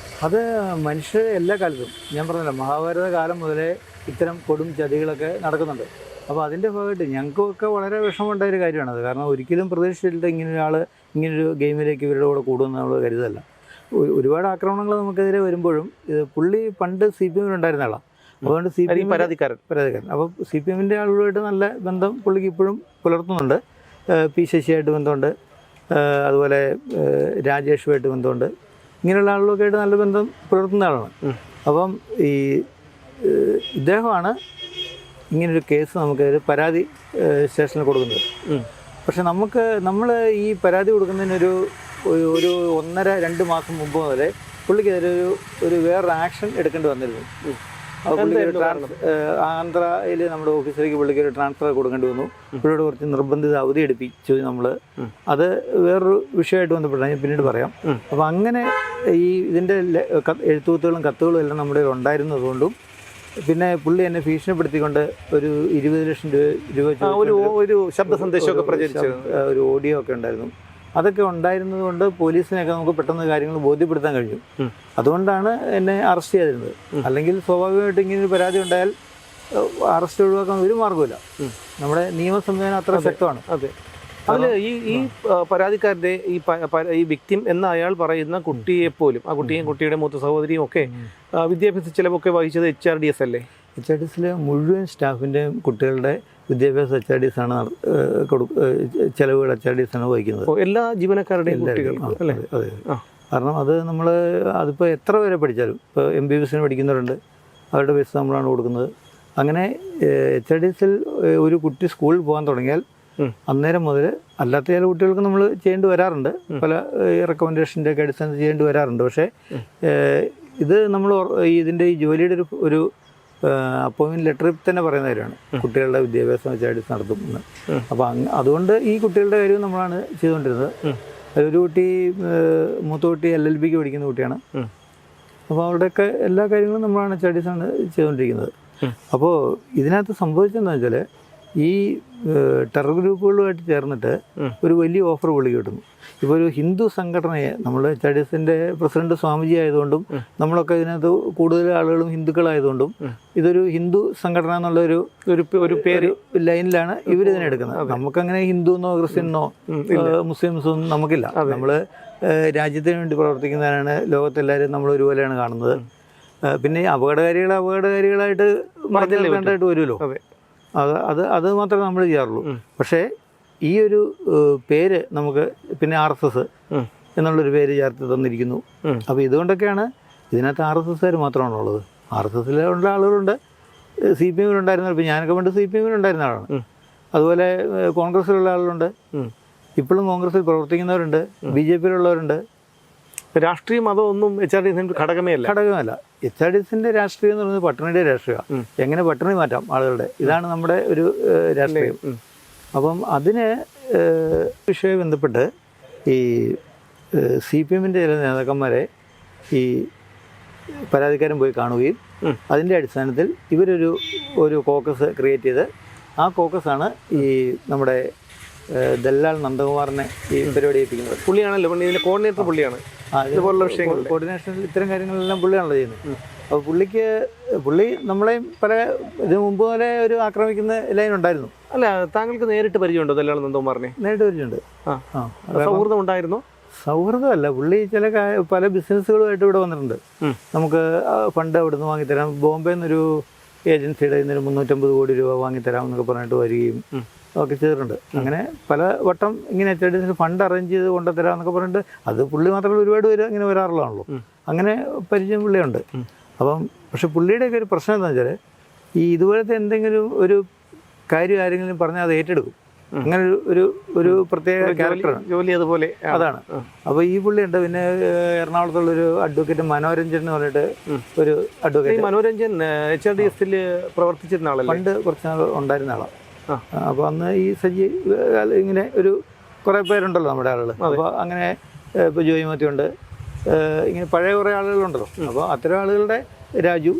അത് മനുഷ്യർ എല്ലാ കാലത്തും, ഞാൻ പറഞ്ഞല്ലോ, മഹാഭാരത കാലം മുതലേ ഇത്തരം കൊടും ചതികളൊക്കെ നടക്കുന്നുണ്ട്. അപ്പോൾ അതിൻ്റെ ഭാഗമായിട്ട് ഞങ്ങൾക്കൊക്കെ വളരെ വിഷമമുണ്ടായൊരു കാര്യമാണത്. കാരണം ഒരിക്കലും പ്രതീക്ഷിച്ചിട്ട് ഇങ്ങനൊരു ഗെയിമിലേക്ക് ഇവരുടെ കൂടെ കൂടുമെന്ന് നമ്മൾ കരുതല്ല. ഒരുപാട് ആക്രമണങ്ങൾ നമുക്കെതിരെ വരുമ്പോഴും പുള്ളി പണ്ട് CPM ഉണ്ടായിരുന്ന ആളാണ്. അതുകൊണ്ട് CPM പരാതിക്കാരൻ. അപ്പോൾ CPMൻ്റെ ആളുകളുമായിട്ട് നല്ല ബന്ധം പുള്ളിക്ക് ഇപ്പോഴും പുലർത്തുന്നുണ്ട്. P ശശിയായിട്ട് ബന്ധമുണ്ട്, അതുപോലെ രാജേഷുമായിട്ട് ബന്ധമുണ്ട്. ഇങ്ങനെയുള്ള ആളുകളൊക്കെ ആയിട്ട് നല്ല ബന്ധം പുലർത്തുന്ന ആളാണ്. അപ്പം ഇദ്ദേഹമാണ് ഇങ്ങനൊരു കേസ് നമുക്കെതിരെ പരാതി സ്റ്റേഷനിൽ കൊടുക്കുന്നത്. പക്ഷെ നമ്മൾ ഈ പരാതി കൊടുക്കുന്നതിനൊരു 1.5-2 മാസം മുമ്പ് മുതലേ പുള്ളിക്കെതിരെ ഒരു വേറൊരു ആക്ഷൻ എടുക്കേണ്ടി വന്നിരുന്നു. ആന്ധ്രയിൽ നമ്മുടെ ഓഫീസിലേക്ക് പുള്ളിക്ക് ഒരു ട്രാൻസ്ഫർ കൊടുക്കേണ്ടി വന്നു. പുള്ളിയോട് കുറച്ച് നിർബന്ധിത അവധി എടുപ്പിച്ചു നമ്മൾ. അത് വേറൊരു വിഷയമായിട്ട് ബന്ധപ്പെട്ടാണ്, ഞാൻ പിന്നീട് പറയാം. അപ്പോൾ അങ്ങനെ ഇതിൻ്റെ എഴുത്തുകുത്തുകളും കത്തുകളും എല്ലാം നമ്മുടെ ഉണ്ടായിരുന്നതുകൊണ്ടും പിന്നെ പുള്ളി എന്നെ ഭീഷണിപ്പെടുത്തിക്കൊണ്ട് ഒരു 20 ലക്ഷം രൂപ ഒരു ശബ്ദ സന്ദേശമൊക്കെ പ്രചരിച്ച ഒരു ഓഡിയോ ഒക്കെ ഉണ്ടായിരുന്നു. അതൊക്കെ ഉണ്ടായിരുന്നത് കൊണ്ട് പോലീസിനെയൊക്കെ നമുക്ക് പെട്ടെന്ന് കാര്യങ്ങൾ ബോധ്യപ്പെടുത്താൻ കഴിഞ്ഞു. അതുകൊണ്ടാണ് എന്നെ അറസ്റ്റ് ചെയ്തിരുന്നത്. അല്ലെങ്കിൽ സ്വാഭാവികമായിട്ട് ഇങ്ങനൊരു പരാതി ഉണ്ടായാൽ അറസ്റ്റ് ഒഴിവാക്കാൻ ഒരു മാർഗ്ഗമില്ല. നമ്മുടെ നിയമ സംവിധാനം അത്ര ശക്തമാണ്. അതെ. അതിൽ ഈ പരാതിക്കാരൻ്റെ ഈ വിക്ടിം എന്ന അയാൾ പറയുന്ന കുട്ടിയെപ്പോലും, ആ കുട്ടിയും കുട്ടിയുടെ മൂത്ത സഹോദരിയും ഒക്കെ വിദ്യാഭ്യാസ ചിലവൊക്കെ വഹിച്ചത് HRDS അല്ലേ? HRDSലെ മുഴുവൻ സ്റ്റാഫിൻ്റെയും കുട്ടികളുടെ വിദ്യാഭ്യാസ HRDS ആണ് ചിലവുകൾ HRDS ആണ് വഹിക്കുന്നത്. എല്ലാ ജീവനക്കാരുടെയും കുട്ടികൾക്കും അല്ലേ? അതെ. കാരണം അതിപ്പോൾ എത്ര വരെ പഠിച്ചാലും, ഇപ്പോൾ MBBSന് പഠിക്കുന്നവരുണ്ട്, അവരുടെ പൈസ നമ്മളാണ് കൊടുക്കുന്നത്. അങ്ങനെ HRDSൽ ഒരു കുട്ടി സ്കൂളിൽ പോകാൻ തുടങ്ങിയാൽ അന്നേരം മുതൽ അല്ലാത്ത ചില കുട്ടികൾക്ക് നമ്മൾ ചെയ്യേണ്ടി വരാറുണ്ട്, പല റെക്കമെൻഡേഷൻ്റെ ഒക്കെ അടിസ്ഥാനത്തിൽ ചെയ്യേണ്ടി വരാറുണ്ട്. പക്ഷേ ഇത് നമ്മൾ ഇതിൻ്റെ ഈ ജോലിയുടെ ഒരു അപ്പോയിൻമെൻറ്റ് ലെറ്ററിൽ തന്നെ പറയുന്ന കാര്യമാണ് കുട്ടികളുടെ വിദ്യാഭ്യാസം വെച്ചായിട്ട് നടത്തും എന്ന്. അപ്പോൾ അതുകൊണ്ട് ഈ കുട്ടികളുടെ കാര്യം നമ്മളാണ് ചെയ്തുകൊണ്ടിരുന്നത്. ഒരു കുട്ടി മൂത്ത കുട്ടി LLBക്ക് പഠിക്കുന്ന കുട്ടിയാണ്. അപ്പോൾ അവിടെയൊക്കെ എല്ലാ കാര്യങ്ങളും നമ്മളാണ് HRDസാണ് ചെയ്തുകൊണ്ടിരിക്കുന്നത്. അപ്പോൾ ഇതിനകത്ത് സംഭവിച്ചതെന്ന് വെച്ചാൽ ഈ ടെറർ ഗ്രൂപ്പുകളുമായിട്ട് ചേർന്നിട്ട് ഒരു വലിയ ഓഫർ പുള്ളിക്ക് കിട്ടുന്നു. ഇപ്പോൾ ഒരു ഹിന്ദു സംഘടനയെ നമ്മൾ HRDസിൻ്റെ പ്രസിഡന്റ് സ്വാമിജി ആയതുകൊണ്ടും നമ്മളൊക്കെ ഇതിനകത്ത് കൂടുതൽ ആളുകളും ഹിന്ദുക്കളായതുകൊണ്ടും ഇതൊരു ഹിന്ദു സംഘടന എന്നുള്ള ഒരു പേര് ലൈനിലാണ് ഇവരിതിനെ എടുക്കുന്നത്. നമുക്കങ്ങനെ ഹിന്ദുവെന്നോ ക്രിസ്ത്യനെന്നോ മുസ്ലിംസോ ഒന്നും നമുക്കില്ല. നമ്മൾ രാജ്യത്തിന് വേണ്ടി പ്രവർത്തിക്കുന്നവരാണ്. ലോകത്തെല്ലാവരും നമ്മൾ ഒരുപോലെയാണ് കാണുന്നത്. പിന്നെ അപകടകാരികളായിട്ട് മറന്നിലേക്കാണ്ടായിട്ട് വരുമല്ലോ. അത് മാത്രമേ നമ്മൾ ചെയ്യാറുള്ളൂ. പക്ഷേ ഈ ഒരു പേര് നമുക്ക് പിന്നെ RSS എന്നുള്ളൊരു പേര് ചേർത്ത് തന്നിരിക്കുന്നു. അപ്പോൾ ഇതുകൊണ്ടൊക്കെയാണ് ഇതിനകത്ത് RSSകാർ മാത്രമാണുള്ളത്. RSSലുള്ള ആളുകളുണ്ട്, CPM-ലുണ്ടായിരുന്ന, ഇപ്പോൾ ഞാനൊക്കെ പണ്ട് CPM-ലുണ്ടായിരുന്ന ആളാണ്. അതുപോലെ കോൺഗ്രസ്സിലുള്ള ആളുകളുണ്ട്, ഇപ്പോഴും കോൺഗ്രസ്സിൽ പ്രവർത്തിക്കുന്നവരുണ്ട്, BJP-യിലുള്ളവരുണ്ട്. രാഷ്ട്രീയം അതൊന്നും HRDസിൻ്റെ ഘടകമല്ല. HRDസിൻ്റെ രാഷ്ട്രീയം എന്ന് പറയുന്നത് പട്ടിണിയുടെ രാഷ്ട്രീയമാണ്. എങ്ങനെ പട്ടിണി മാറ്റാം ആളുകളുടെ, ഇതാണ് നമ്മുടെ ഒരു രാഷ്ട്രീയം. അപ്പം അതിന് വിഷയമായി ബന്ധപ്പെട്ട് ഈ CPM-ൻ്റെ ചില നേതാക്കന്മാരെ ഈ പരാതിക്കാരൻ പോയി കാണുകയും അതിൻ്റെ അടിസ്ഥാനത്തിൽ ഇവരൊരു കോക്കസ് ക്രിയേറ്റ് ചെയ്ത് ആ കോക്കസാണ് ഈ നമ്മുടെ ദല്ലാൽ നന്ദകുമാറിനെ ഈ പരിപാടി ഏൽപ്പിക്കുന്നത്. പുള്ളിയാണല്ലോ ഇതിൻ്റെ കോർഡിനേറ്റർ, പുള്ളിയാണ് ഇതുപോലുള്ള വിഷയങ്ങൾ കോർഡിനേഷനിൽ ഇത്തരം കാര്യങ്ങളെല്ലാം പുള്ളിയാണല്ലോ ചെയ്യുന്നത്. അപ്പോൾ പുള്ളി നമ്മളെയും പല ഇതിനു മുമ്പ് പോലെ ഒരു ആക്രമിക്കുന്ന ലൈൻ ഉണ്ടായിരുന്നു. അല്ല, താങ്കൾക്ക് നേരിട്ട് പരിചയമുണ്ടോ ദല്ലാൽ നന്ദകുമാറിനെ? നേരിട്ട് പരിചയമുണ്ട്. സൗഹൃദം ഉണ്ടായിരുന്നോ? സൗഹൃദമല്ല, പുള്ളി പല ബിസിനസ്സുകളുമായിട്ട് ഇവിടെ വന്നിട്ടുണ്ട്. നമുക്ക് ഫണ്ട് അവിടെ നിന്ന് വാങ്ങിത്തരാം, ബോംബെ നിന്നൊരു ഏജൻസിയുടെ ഇന്നൊരു 350 കോടി രൂപ വാങ്ങിത്തരാം എന്നൊക്കെ പറഞ്ഞിട്ട് വരികയും ഒക്കെ ചെയ്തിട്ടുണ്ട്. അങ്ങനെ പല വട്ടം ഇങ്ങനെ HRDസിന് ഫണ്ട് അറേഞ്ച് ചെയ്ത് കൊണ്ടുതരാം എന്നൊക്കെ പറഞ്ഞിട്ട്, അത് പുള്ളി മാത്രമല്ല ഒരുപാട് പേര് ഇങ്ങനെ വരാറുള്ളതാണല്ലോ. അങ്ങനെ പരിചയം പുള്ളിയുണ്ട്. അപ്പം പക്ഷെ പുള്ളിയുടെയൊക്കെ ഒരു പ്രശ്നം എന്താണെന്ന് വെച്ചാൽ ഈ ഇതുപോലത്തെ എന്തെങ്കിലും ഒരു കാര്യം ആരെങ്കിലും പറഞ്ഞാൽ അത് ഏറ്റെടുക്കും. അങ്ങനെ ഒരു പ്രത്യേക ക്യാരക്ടറാണ്, ജോലി അതുപോലെ അതാണ്. അപ്പോൾ ഈ പുള്ളിയുണ്ട്. പിന്നെ എറണാകുളത്തുള്ളൊരു അഡ്വക്കേറ്റ് മനോരഞ്ജൻ എന്ന് പറഞ്ഞിട്ട് ഒരു അഡ്വക്കേറ്റ്. മനോരഞ്ജൻ HRDസിൽ പ്രവർത്തിച്ചിരുന്ന ആളല്ലേ? പണ്ട് കുറച്ച് നാൾ ഉണ്ടായിരുന്ന ആളാണ്. അപ്പോൾ അന്ന് ഈ ഇങ്ങനെ കുറേ പേരുണ്ടല്ലോ നമ്മുടെ ആളുകൾ. അപ്പോൾ അങ്ങനെ ഇപ്പോൾ ജോയി മാത്യു ഉണ്ട്, ഇങ്ങനെ പഴയ കുറേ ആളുകളുണ്ടല്ലോ. അപ്പോൾ അത്തരം ആളുകളുടെ രാജു,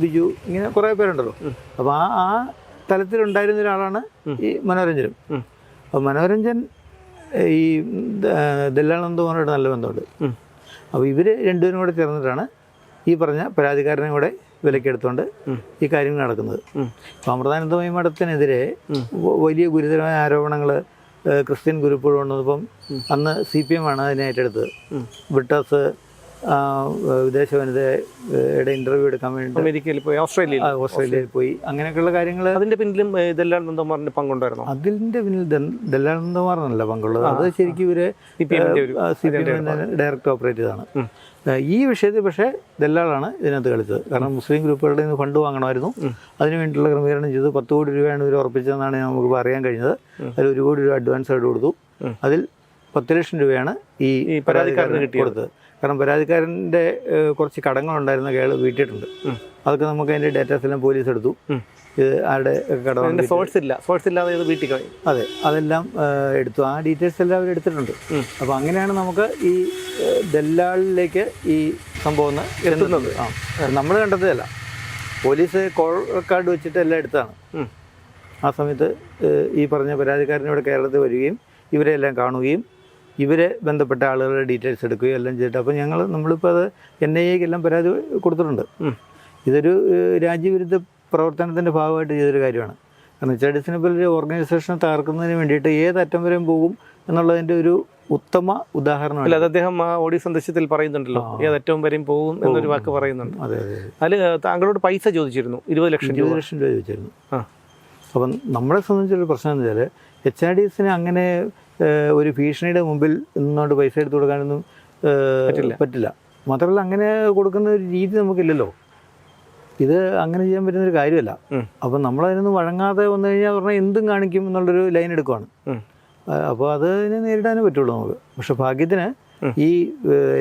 ബിജു, ഇങ്ങനെ കുറേ പേരുണ്ടല്ലോ. അപ്പോൾ ആ തലത്തിലുണ്ടായിരുന്ന ഒരാളാണ് ഈ മനോരഞ്ജനും. അപ്പോൾ മനോരഞ്ജൻ ഈ ദല്ലാൽ നന്ദകുമാറുമായിട്ട് നല്ല ബന്ധമുണ്ട്. അപ്പോൾ ഇവർ രണ്ടുപേരും കൂടെ ചേർന്നിട്ടാണ് ഈ പറഞ്ഞ പരാതിക്കാരനെ കൂടെ വിലക്കെടുത്തുകൊണ്ട് ഈ കാര്യങ്ങൾ നടക്കുന്നത്. അപ്പോൾ അമൃതാനന്ദമയി മഠത്തിനെതിരെ വലിയ ഗുരുതരമായ ആരോപണങ്ങൾ ക്രിസ്ത്യൻ ഗ്രൂപ്പുകൾ കൊണ്ടുവന്നപ്പം അന്ന് CPM ആണ് അതിനെ ഏറ്റെടുത്തത്. ബ്രിട്ടാസ് വിദേശ വനിതയുടെ ഇൻ്റർവ്യൂ എടുക്കാൻ വേണ്ടി അമേരിക്കയിൽ പോയി, ഓസ്ട്രേലിയയിൽ പോയി, അങ്ങനെയൊക്കെയുള്ള കാര്യങ്ങൾ. അതിൻ്റെ പിന്നിലും ദല്ലാൽ നന്ദകുമാറിൻ്റെ പങ്കുണ്ടായിരുന്നു. അതിൻ്റെ പിന്നിൽ ദല്ലാൽ നന്ദകുമാറിനല്ല പങ്കുള്ളത്. അത് ശരിക്കും ഇവർ CPM ഡയറക്റ്റ് ഓപ്പറേറ്റ് ചെയ്താണ്. ഈ വിഷയത്തിൽ പക്ഷേ ദല്ലാളാണ് ഇതിനകത്ത് കളിച്ചത്. കാരണം മുസ്ലിം ഗ്രൂപ്പുകളുടെ നിന്ന് ഫണ്ട് വാങ്ങണമായിരുന്നു, അതിന് വേണ്ടിയിട്ടുള്ള ക്രമീകരണം ചെയ്ത് 10 കോടി രൂപയാണ് ഇവർ ഉറപ്പിച്ചതെന്നാണ് നമുക്ക് അറിയാൻ കഴിഞ്ഞത്. അതിൽ 1 കോടി രൂപ അഡ്വാൻസ് ആയിട്ട് കൊടുത്തു. അതിൽ 10 ലക്ഷം രൂപയാണ് ഈ പരാതിക്കാരന് കൊടുത്തത്. കാരണം പരാതിക്കാരൻ്റെ കുറച്ച് കടങ്ങളുണ്ടായിരുന്ന കേൾ വീട്ടിട്ടുണ്ട്. അതൊക്കെ നമുക്ക് അതിൻ്റെ ഡേറ്റാസ് എല്ലാം പോലീസ് എടുത്തു. ഇത് ആരുടെ കടമാണ്, സോഴ്സ് ഇല്ലാതെ വീട്ടിൽ കളയും. അതെ, അതെല്ലാം എടുത്തു. ആ ഡീറ്റെയിൽസ് എല്ലാം അവർ എടുത്തിട്ടുണ്ട്. അപ്പോൾ അങ്ങനെയാണ് നമുക്ക് ഈ ദല്ലാളിലേക്ക് ഈ സംഭവം എത്തുന്നത്. നമ്മൾ കണ്ടെത്തതല്ല, പോലീസ് കോൾ റെക്കോർഡ് വെച്ചിട്ട് എല്ലാം എടുത്താണ്. ആ സമയത്ത് ഈ പറഞ്ഞ പരാതിക്കാരനിവിടെ കേരളത്തിൽ വരികയും ഇവരെ എല്ലാം കാണുകയും ഇവരെ ബന്ധപ്പെട്ട ആളുകളുടെ ഡീറ്റെയിൽസ് എടുക്കുകയും എല്ലാം ചെയ്തിട്ട്, അപ്പോൾ നമ്മളിപ്പോൾ അത് NIAക്ക് എല്ലാം പരാതി കൊടുത്തിട്ടുണ്ട്. ഇതൊരു രാജ്യവിരുദ്ധ പ്രവർത്തനത്തിൻ്റെ ഭാഗമായിട്ട് ചെയ്തൊരു കാര്യമാണ്. കാരണം HRDസിനെ പോലെ ഒരു ഓർഗനൈസേഷനെ തകർക്കുന്നതിന് വേണ്ടിയിട്ട് ഏതറ്റം വരെയും പോകും എന്നുള്ളതിൻ്റെ ഒരു ഉത്തമ ഉദാഹരണമാണ്. അത് അദ്ദേഹം ആ ഓഡിയോ സന്ദേശത്തിൽ പറയുന്നുണ്ടല്ലോ, ഏതറ്റവും വരെയും പോകും എന്നൊരു വാക്ക് പറയുന്നുണ്ട്. അതെ. അതിൽ താങ്കളോട് പൈസ ചോദിച്ചിരുന്നു, 20 ലക്ഷം രൂപ ചോദിച്ചിരുന്നു. അപ്പം നമ്മളെ സംബന്ധിച്ചൊരു പ്രശ്നം എന്ന് വെച്ചാൽ HRDസിന് അങ്ങനെ ഒരു ഭീഷണിയുടെ മുമ്പിൽ നിന്നുകൊണ്ട് പൈസ എടുത്തു കൊടുക്കാനൊന്നും പറ്റില്ല. മാത്രമല്ല അങ്ങനെ കൊടുക്കുന്ന ഒരു രീതി നമുക്കില്ലല്ലോ. ഇത് അങ്ങനെ ചെയ്യാൻ പറ്റുന്നൊരു കാര്യമല്ല. അപ്പം നമ്മളതിനൊന്നും വഴങ്ങാതെ വന്നു കഴിഞ്ഞാൽ പറഞ്ഞാൽ എന്തും കാണിക്കും എന്നുള്ളൊരു ലൈൻ എടുക്കുവാണ്. അപ്പോൾ അതിനെ നേരിടാനേ പറ്റുള്ളൂ നമുക്ക്. പക്ഷെ ഭാഗ്യത്തിന് ഈ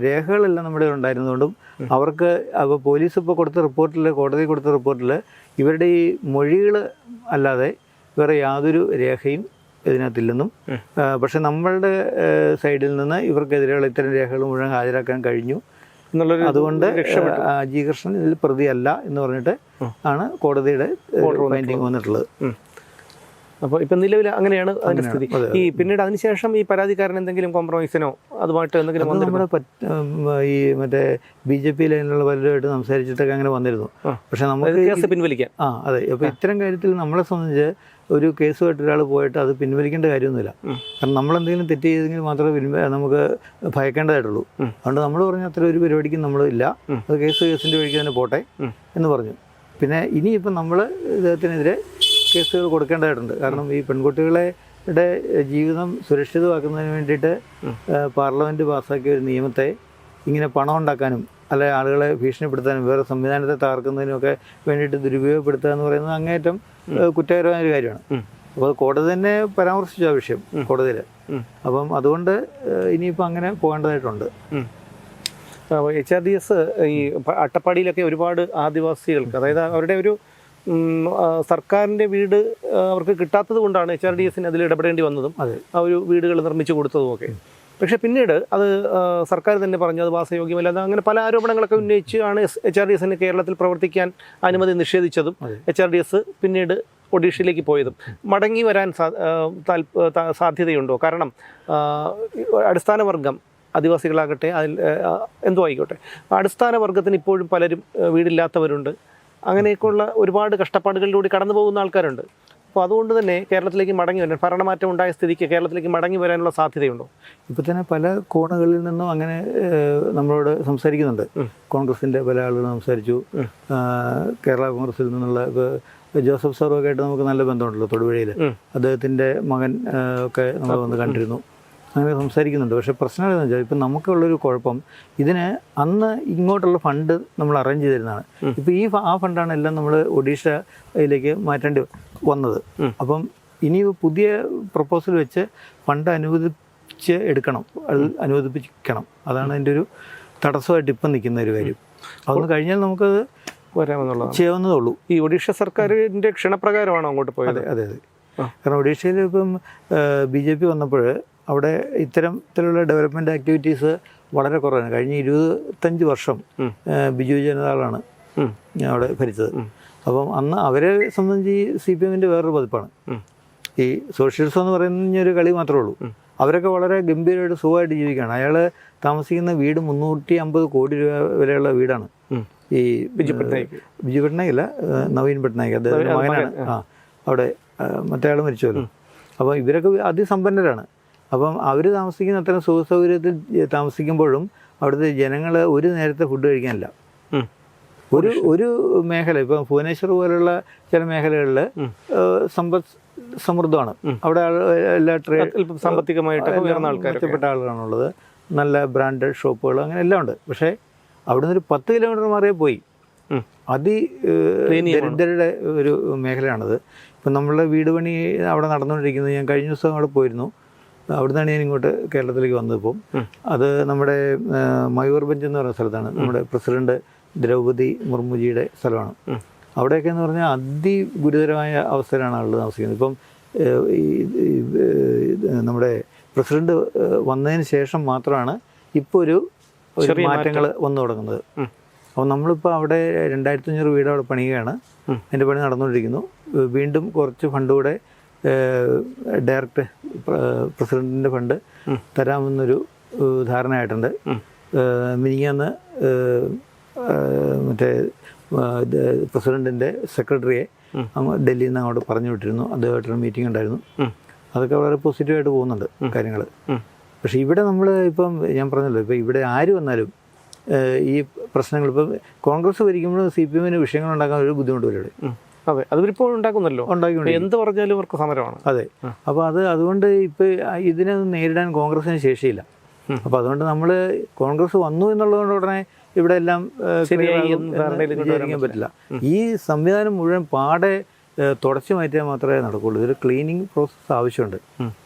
രേഖകളെല്ലാം നമ്മുടെ ഉണ്ടായിരുന്നതുകൊണ്ടും അവർക്ക് അപ്പോൾ പോലീസ് ഇപ്പോൾ കൊടുത്ത റിപ്പോർട്ടിൽ, കോടതി കൊടുത്ത റിപ്പോർട്ടിൽ ഇവരുടെ ഈ മൊഴികൾ അല്ലാതെ വേറെ യാതൊരു രേഖയും ഇതിനകത്തില്ലെന്നും, പക്ഷെ നമ്മളുടെ സൈഡിൽ നിന്ന് ഇവർക്കെതിരെയുള്ള ഇത്തരം രേഖകൾ മുഴുവൻ ഹാജരാക്കാൻ കഴിഞ്ഞു എന്നുള്ളൊരു, അതുകൊണ്ട് ജി കൃഷ്ണൻ ഇതിൽ പ്രതിയല്ല എന്ന് പറഞ്ഞിട്ട് ആണ് കോടതിയുടെ ഫൈൻഡിങ് വന്നിട്ടുള്ളത്. അപ്പോൾ ഇപ്പം നിലവിൽ അങ്ങനെയാണ് അതിൻ്റെ സ്ഥിതി. ഈ പിന്നീട് അതിനുശേഷം ഈ പരാതിക്കാരൻ എന്തെങ്കിലും കോംപ്രമൈസിനോ അതുമായിട്ട് എന്തെങ്കിലും നമ്മുടെ ഈ മറ്റേ BJP ലൈനിലുള്ള പലരുമായിട്ട് സംസാരിച്ചിട്ടൊക്കെ അങ്ങനെ വന്നിരുന്നു. പക്ഷെ നമുക്ക് കേസ് പിൻവലിക്കാൻ അതെ. അപ്പോൾ ഇത്തരം കാര്യത്തിൽ നമ്മളെ സംബന്ധിച്ച് ഒരു കേസുമായിട്ട് ഒരാൾ പോയിട്ട് അത് പിൻവലിക്കേണ്ട കാര്യമൊന്നുമില്ല. കാരണം നമ്മളെന്തെങ്കിലും തെറ്റ് ചെയ്തെങ്കിൽ മാത്രമേ നമുക്ക് ഭയക്കേണ്ടതായിട്ടുള്ളൂ. അതുകൊണ്ട് നമ്മൾ പറഞ്ഞ അത്ര ഒരു പരിപാടിക്കും നമ്മളില്ല, അത് കേസിൻ്റെ വഴിക്ക് തന്നെ പോട്ടെ എന്ന് പറഞ്ഞു. പിന്നെ ഇനിയിപ്പം നമ്മൾ ഇദ്ദേഹത്തിനെതിരെ കേസുകൾ കൊടുക്കേണ്ടതായിട്ടുണ്ട്. കാരണം ഈ പെൺകുട്ടികളുടെ ജീവിതം സുരക്ഷിതമാക്കുന്നതിന് വേണ്ടിയിട്ട് പാർലമെൻറ്റ് പാസ്സാക്കിയ ഒരു നിയമത്തെ ഇങ്ങനെ പണം ഉണ്ടാക്കാനും അല്ലെ ആളുകളെ ഭീഷണിപ്പെടുത്താനും വേറെ സംവിധാനത്തെ തകർക്കുന്നതിനുമൊക്കെ വേണ്ടിയിട്ട് ദുരുപയോഗപ്പെടുത്തുക എന്ന് പറയുന്നത് അങ്ങേയറ്റം കുറ്റകരമായ ഒരു കാര്യമാണ്. അപ്പോൾ കോടതി തന്നെ പരാമർശിച്ചു ആ വിഷയം കോടതിയിൽ. അപ്പം അതുകൊണ്ട് ഇനിയിപ്പോൾ അങ്ങനെ പോകേണ്ടതായിട്ടുണ്ട്. HRDS ഈ അട്ടപ്പാടിയിലൊക്കെ ഒരുപാട് ആദിവാസികൾക്ക്, അതായത് അവരുടെ ഒരു സർക്കാരിൻ്റെ വീട് അവർക്ക് കിട്ടാത്തത് കൊണ്ടാണ് HRDSന് അതിൽ ഇടപെടേണ്ടി വന്നതും ആ ഒരു വീടുകൾ നിർമ്മിച്ചു കൊടുത്തതും ഒക്കെ. പക്ഷേ പിന്നീട് അത് സർക്കാർ തന്നെ പറഞ്ഞു അത് വാസയോഗ്യമല്ല. അങ്ങനെ പല ആരോപണങ്ങളൊക്കെ ഉന്നയിച്ച് ആണ് HRDSന് കേരളത്തിൽ പ്രവർത്തിക്കാൻ അനുമതി നിഷേധിച്ചതും HRDS പിന്നീട് ഒഡീഷയിലേക്ക് പോയതും. മടങ്ങി വരാൻ സാധ്യതയുണ്ടോ? കാരണം അടിസ്ഥാന വർഗം, ആദിവാസികളാകട്ടെ, അതിൽ എന്തോ ആയിക്കോട്ടെ, അടിസ്ഥാന വർഗത്തിന് ഇപ്പോഴും പലരും വീടില്ലാത്തവരുണ്ട്. അങ്ങനെയൊക്കെയുള്ള ഒരുപാട് കഷ്ടപ്പാടുകളിലൂടെ കടന്നു പോകുന്ന ആൾക്കാരുണ്ട്. അപ്പോൾ അതുകൊണ്ട് തന്നെ കേരളത്തിലേക്ക് മടങ്ങി വരാൻ, ഭരണമാറ്റം ഉണ്ടായ സ്ഥിതിക്ക് കേരളത്തിലേക്ക് മടങ്ങി വരാനുള്ള സാധ്യതയുണ്ടോ? ഇപ്പോൾ തന്നെ പല കോണുകളിൽ നിന്നും അങ്ങനെ നമ്മളോട് സംസാരിക്കുന്നുണ്ട്. കോൺഗ്രസിൻ്റെ പല ആളുകളും സംസാരിച്ചു. കേരള കോൺഗ്രസിൽ നിന്നുള്ള ജോസഫ് സാറുമൊക്കെ ആയിട്ട് നമുക്ക് നല്ല ബന്ധമുണ്ടല്ലോ തൊടുപുഴയിൽ. അദ്ദേഹത്തിൻ്റെ മകൻ ഒക്കെ നമ്മൾ വന്ന് കണ്ടിരുന്നു. അങ്ങനെ സംസാരിക്കുന്നുണ്ട്. പക്ഷേ പ്രശ്നം എന്താണെന്ന് വെച്ചാൽ ഇപ്പം നമുക്കുള്ളൊരു കുഴപ്പം, ഇതിന് അന്ന് ഇങ്ങോട്ടുള്ള ഫണ്ട് നമ്മൾ അറേഞ്ച് ചെയ്തിരുന്നതാണ്. ഇപ്പോൾ ആ ഫണ്ടാണ് എല്ലാം നമ്മൾ ഒഡീഷയിലേക്ക് മാറ്റേണ്ടി വന്നത്. അപ്പം ഇനി പുതിയ പ്രപ്പോസൽ വെച്ച് ഫണ്ട് അനുവദിച്ച് എടുക്കണം, അത് അനുവദിപ്പിക്കണം. അതാണ് അതിൻ്റെ ഒരു തടസ്സമായിട്ട് ഇപ്പം നിൽക്കുന്ന ഒരു കാര്യം. അതൊന്ന് കഴിഞ്ഞാൽ നമുക്കത് വരാമെന്നുള്ളത് ചെയ്യാവുന്നതേ ഉള്ളൂ. ഈ ഒഡീഷ സർക്കാരിൻ്റെ ക്ഷണപ്രകാരമാണോ അങ്ങോട്ട് പോയത്? അതെ. കാരണം ഒഡീഷയിൽ ഇപ്പം BJP വന്നപ്പോൾ അവിടെ ഇത്തരത്തിലുള്ള ഡെവലപ്മെൻറ്റ് ആക്ടിവിറ്റീസ് വളരെ കുറവാണ്. കഴിഞ്ഞ 25 വർഷം ബിജു ജനതാദളാണ് അവിടെ ഭരിച്ചത്. അപ്പം അന്ന് അവരെ സംബന്ധിച്ച് ഈ CPMൻ്റെ വേറൊരു പതിപ്പാണ്. ഈ സോഷ്യലിസം എന്ന് പറയുന്ന ഒരു കളി മാത്രമേ ഉള്ളൂ. അവരൊക്കെ വളരെ ഗംഭീരമായിട്ട് സുഖമായിട്ട് ജീവിക്കുകയാണ്. അയാൾ താമസിക്കുന്ന വീട് 350 കോടി രൂപ വിലയുള്ള വീടാണ്. ഈ ബിജു പട്നായിക് അല്ല, നവീൻ പട്നായിക്, അദ്ദേഹത്തിൻ്റെ മകനാണ്. അവിടെ മറ്റേ ആൾ മരിച്ചല്ലോ. അപ്പോൾ ഇവരൊക്കെ അതിസമ്പന്നരാണ്. അപ്പം അവർ താമസിക്കുന്ന അത്തരം സുഖസൗകര്യത്തിൽ താമസിക്കുമ്പോഴും അവിടുത്തെ ജനങ്ങൾ ഒരു നേരത്തെ ഫുഡ് കഴിക്കാനില്ല. ഒരു മേഖല, ഇപ്പം ഭുവനേശ്വർ പോലുള്ള ചില മേഖലകളിൽ സമ്പദ് സമൃദ്ധമാണ്. അവിടെ എല്ലാ സാമ്പത്തികമായിട്ടൊക്കെ ഉയർന്ന മെച്ചപ്പെട്ട ആളുകളാണുള്ളത്. നല്ല ബ്രാൻഡഡ് ഷോപ്പുകൾ അങ്ങനെ എല്ലാം ഉണ്ട്. പക്ഷേ അവിടുന്ന് ഒരു 10 കിലോമീറ്റർ മാറിയേ പോയി ദരിദ്രരുടെ ഒരു മേഖലയാണത്. ഇപ്പം നമ്മളുടെ വീട് പണി അവിടെ നടന്നുകൊണ്ടിരിക്കുന്നത്, ഞാൻ കഴിഞ്ഞ ദിവസം അവിടെ പോയിരുന്നു. അവിടുന്നാണ് ഞാൻ ഇങ്ങോട്ട് കേരളത്തിലേക്ക് വന്നതിപ്പം. അത് നമ്മുടെ മയൂർഭഞ്ച് എന്ന് പറയുന്ന സ്ഥലത്താണ്. നമ്മുടെ പ്രസിഡന്റ് ദ്രൗപദി മുർമുജിയുടെ സ്ഥലമാണ്. അവിടെയൊക്കെ എന്ന് പറഞ്ഞാൽ അതിഗുരുതരമായ അവസ്ഥയിലാണ് ആളുകൾ താമസിക്കുന്നത്. ഇപ്പം നമ്മുടെ പ്രസിഡന്റ് വന്നതിന് ശേഷം മാത്രമാണ് ഇപ്പോൾ ഒരു മാറ്റങ്ങൾ വന്നു തുടങ്ങുന്നത്. അപ്പോൾ നമ്മളിപ്പോൾ അവിടെ 2500 വീട് അവിടെ പണിയുകയാണ്. അതിൻ്റെ പണി നടന്നുകൊണ്ടിരിക്കുന്നു. വീണ്ടും കുറച്ച് ഫണ്ട് കൂടെ ഡയറക്റ്റ് പ്രസിഡന്റിൻ്റെ ഫണ്ട് തരാമെന്നൊരു ധാരണയായിട്ടുണ്ട്. മിനിങ്ങാന്ന് മറ്റേ പ്രസിഡന്റിൻ്റെ സെക്രട്ടറിയെ ഡൽഹിയിൽ നിന്ന് അങ്ങോട്ട് പറഞ്ഞു വിട്ടിരുന്നു. അദ്ദേഹമായിട്ടൊരു മീറ്റിംഗ് ഉണ്ടായിരുന്നു. അതൊക്കെ വളരെ പോസിറ്റീവായിട്ട് പോകുന്നുണ്ട് കാര്യങ്ങൾ. പക്ഷേ ഇവിടെ നമ്മൾ ഇപ്പം ഞാൻ പറഞ്ഞല്ലോ, ഇപ്പം ഇവിടെ ആര് വന്നാലും ഈ പ്രശ്നങ്ങൾ, ഇപ്പം കോൺഗ്രസ് ഭരിക്കുമ്പോൾ CPMന് വിഷയങ്ങൾ ഉണ്ടാക്കാൻ ഒരു ബുദ്ധിമുട്ടില്ല ഇവിടെ. അതെ, അതിപ്പോൾ ഉണ്ടാക്കുന്നല്ലോ, എന്ത് പറഞ്ഞാലും അവർക്ക് സമരമാണ്. അതെ. അപ്പോൾ അതുകൊണ്ട് ഇപ്പോൾ ഇതിനെ നേരിടാൻ കോൺഗ്രസിന് ശേഷിയില്ല. അപ്പോൾ അതുകൊണ്ട് നമ്മൾ കോൺഗ്രസ് വന്നു എന്നുള്ളതുകൊണ്ട് ഉടനെ ഇവിടെ എല്ലാം വിചാരിക്കാൻ പറ്റില്ല. ഈ സംവിധാനം മുഴുവൻ പാടെ തുടച്ചു മാറ്റിയാൽ മാത്രമേ നടക്കുകയുള്ളൂ. ഇതൊരു ക്ലീനിങ് പ്രോസസ്സ് ആവശ്യമുണ്ട്.